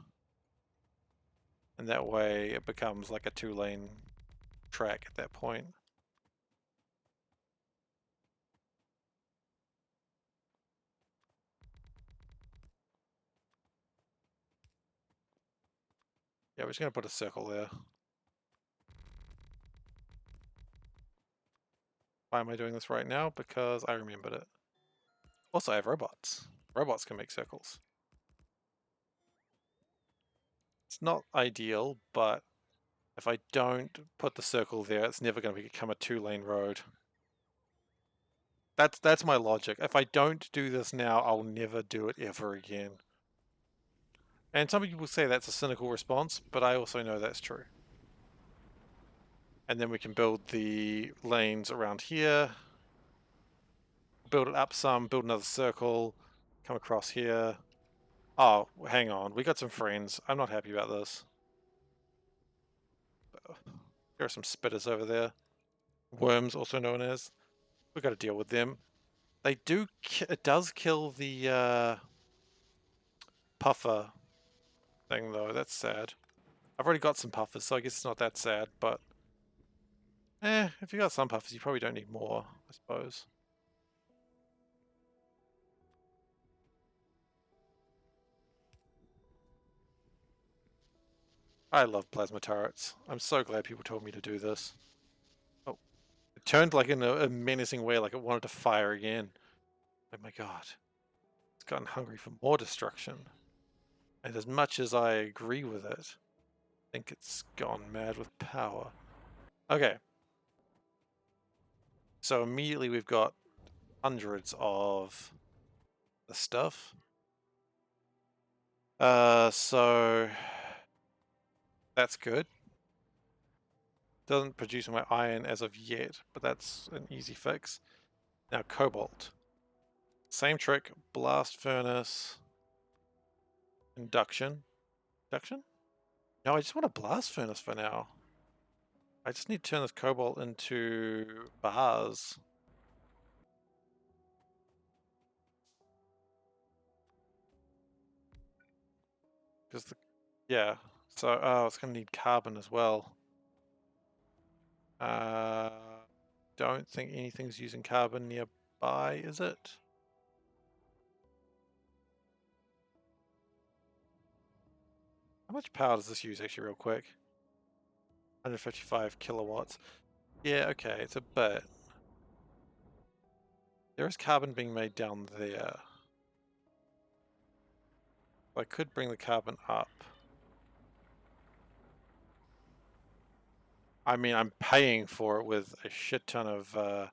And that way it becomes like a 2-lane track at that point. Yeah, we're just going to put a circle there. Why am I doing this right now? Because I remembered it. Also, I have robots. Robots can make circles. It's not ideal, but if I don't put the circle there, it's never going to become a 2-lane road. That's my logic. If I don't do this now, I'll never do it ever again. And some people say that's a cynical response, but I also know that's true. And then we can build the lanes around here. Build it up some, build another circle, come across here. Oh, hang on. We got some friends. I'm not happy about this. There are some spitters over there. Worms, also known as. We've got to deal with them. They do... It does kill the puffer thing, though. That's sad. I've already got some puffers, so I guess it's not that sad, but... if you got some puffers, you probably don't need more, I suppose. I love plasma turrets. I'm so glad people told me to do this. Oh, it turned like in a menacing way, like it wanted to fire again. Oh my god. It's gotten hungry for more destruction. And as much as I agree with it, I think it's gone mad with power. Okay. So immediately we've got hundreds of the stuff. So that's good. Doesn't produce my iron as of yet, but that's an easy fix. Now cobalt. Same trick, blast furnace, induction. Induction? No, I just want a blast furnace for now. I just need to turn this cobalt into bars. Because yeah, so, oh, it's going to need carbon as well. Don't think anything's using carbon nearby, is it? How much power does this use actually real quick? 155 kilowatts. Yeah, okay, it's a bit. There is carbon being made down there. I could bring the carbon up. I mean, I'm paying for it with a shit ton of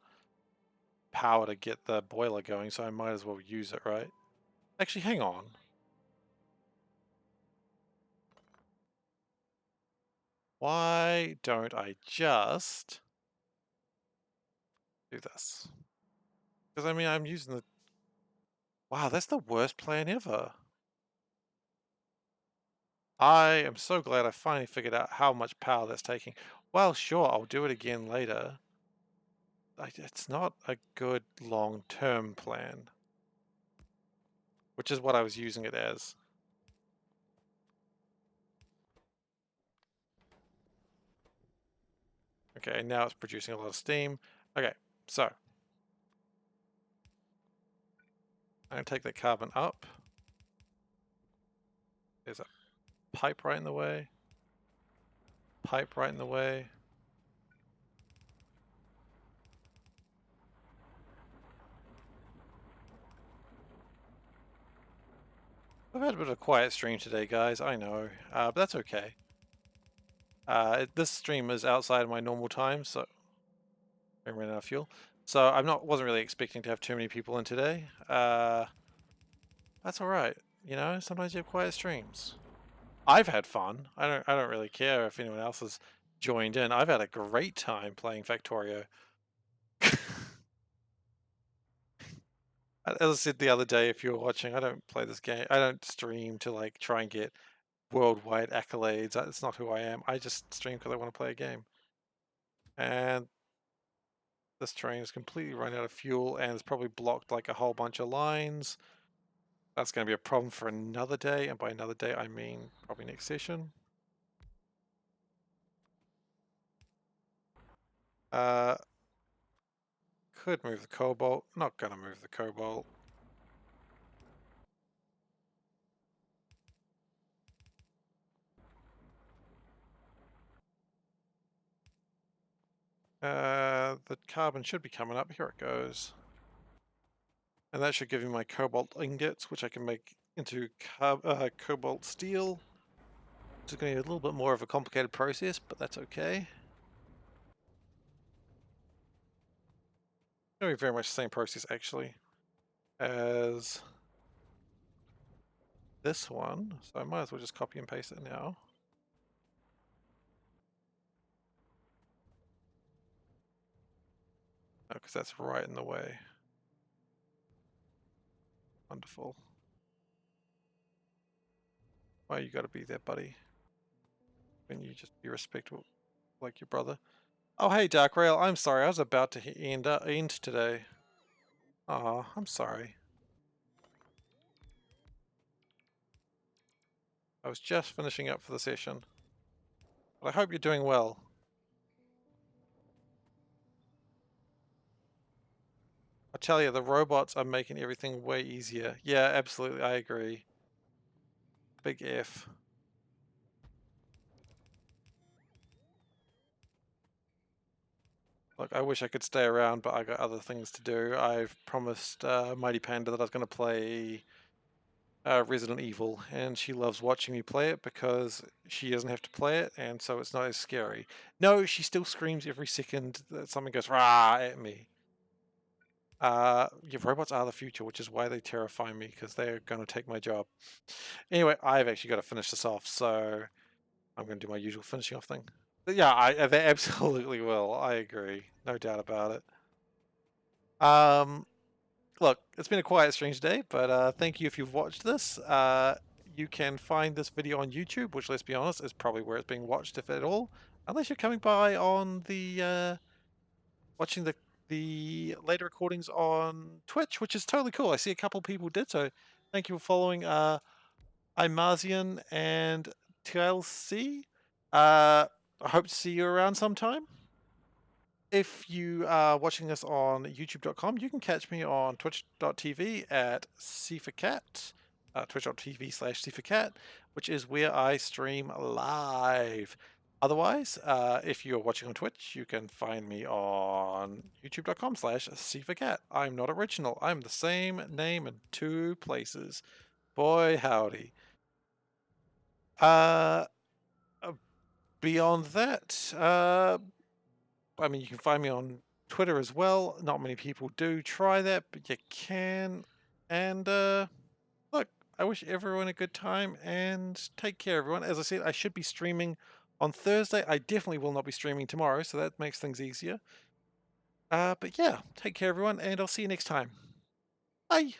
power to get the boiler going, so I might as well use it, right? Actually, hang on. Why don't I just do this? Because, I mean, I'm using the... Wow, that's the worst plan ever. I am so glad I finally figured out how much power that's taking. Well, sure, I'll do it again later. It's not a good long-term plan. Which is what I was using it as. Okay, now it's producing a lot of steam. Okay, so I'm going to take that carbon up. There's a pipe right in the way. Pipe right in the way. I've had a bit of a quiet stream today, guys. I know, but that's okay. This stream is outside of my normal time, so I ran out of fuel. So wasn't really expecting to have too many people in today. That's all right. You know, sometimes you have quiet streams. I've had fun. I don't really care if anyone else has joined in. I've had a great time playing Factorio. As I said the other day, if you were watching, I don't play this game. I don't stream to like try and get worldwide accolades. That's not who I am. I just stream because I want to play a game. And this train is completely run out of fuel and it's probably blocked like a whole bunch of lines. That's going to be a problem for another day. And by another day, I mean probably next session. Could move the cobalt. Not going to move the cobalt. The carbon should be coming up. Here it goes. And that should give me my cobalt ingots, which I can make into cobalt steel. It's going to be a little bit more of a complicated process, but that's okay. It's going to be very much the same process, actually, as this one, so I might as well just copy and paste it now. Oh, because that's right in the way. Wonderful. Why you gotta be there, buddy? When you just be respectful like your brother. Oh, hey, Dark Rail. I'm sorry. I was about to end today. Aw, I'm sorry. I was just finishing up for the session. But I hope you're doing well. I tell you, the robots are making everything way easier. Yeah, absolutely. I agree. Big F. Look, I wish I could stay around, but I got other things to do. I've promised Mighty Panda that I was going to play Resident Evil, and she loves watching me play it because she doesn't have to play it, and so it's not as scary. No, she still screams every second that something goes rah at me. Yeah, robots are the future, which is why they terrify me, because they're going to take my job. Anyway, I've actually got to finish this off, so I'm going to do my usual finishing off thing. But yeah, they absolutely will. I agree. No doubt about it. Look, it's been a quiet stream today, but thank you if you've watched this. You can find this video on YouTube, which, let's be honest, is probably where it's being watched, if at all. Unless you're coming by on the watching the later recordings on Twitch, which is totally cool. I see a couple people did so. Thank you for following Imazian and TLC. I hope to see you around sometime. If you are watching this on youtube.com, you can catch me on twitch.tv at SeiferKatt, twitch.tv/SeiferKatt, which is where I stream live. Otherwise, if you're watching on Twitch, you can find me on youtube.com/SeiferKatt. I'm not original. I'm the same name in two places. Boy, howdy. Uh, Beyond that, I mean, you can find me on Twitter as well. Not many people do try that, but you can. And look, I wish everyone a good time and take care, everyone. As I said, I should be streaming on Thursday. I definitely will not be streaming tomorrow, so that makes things easier. But yeah, take care, everyone, and I'll see you next time. Bye.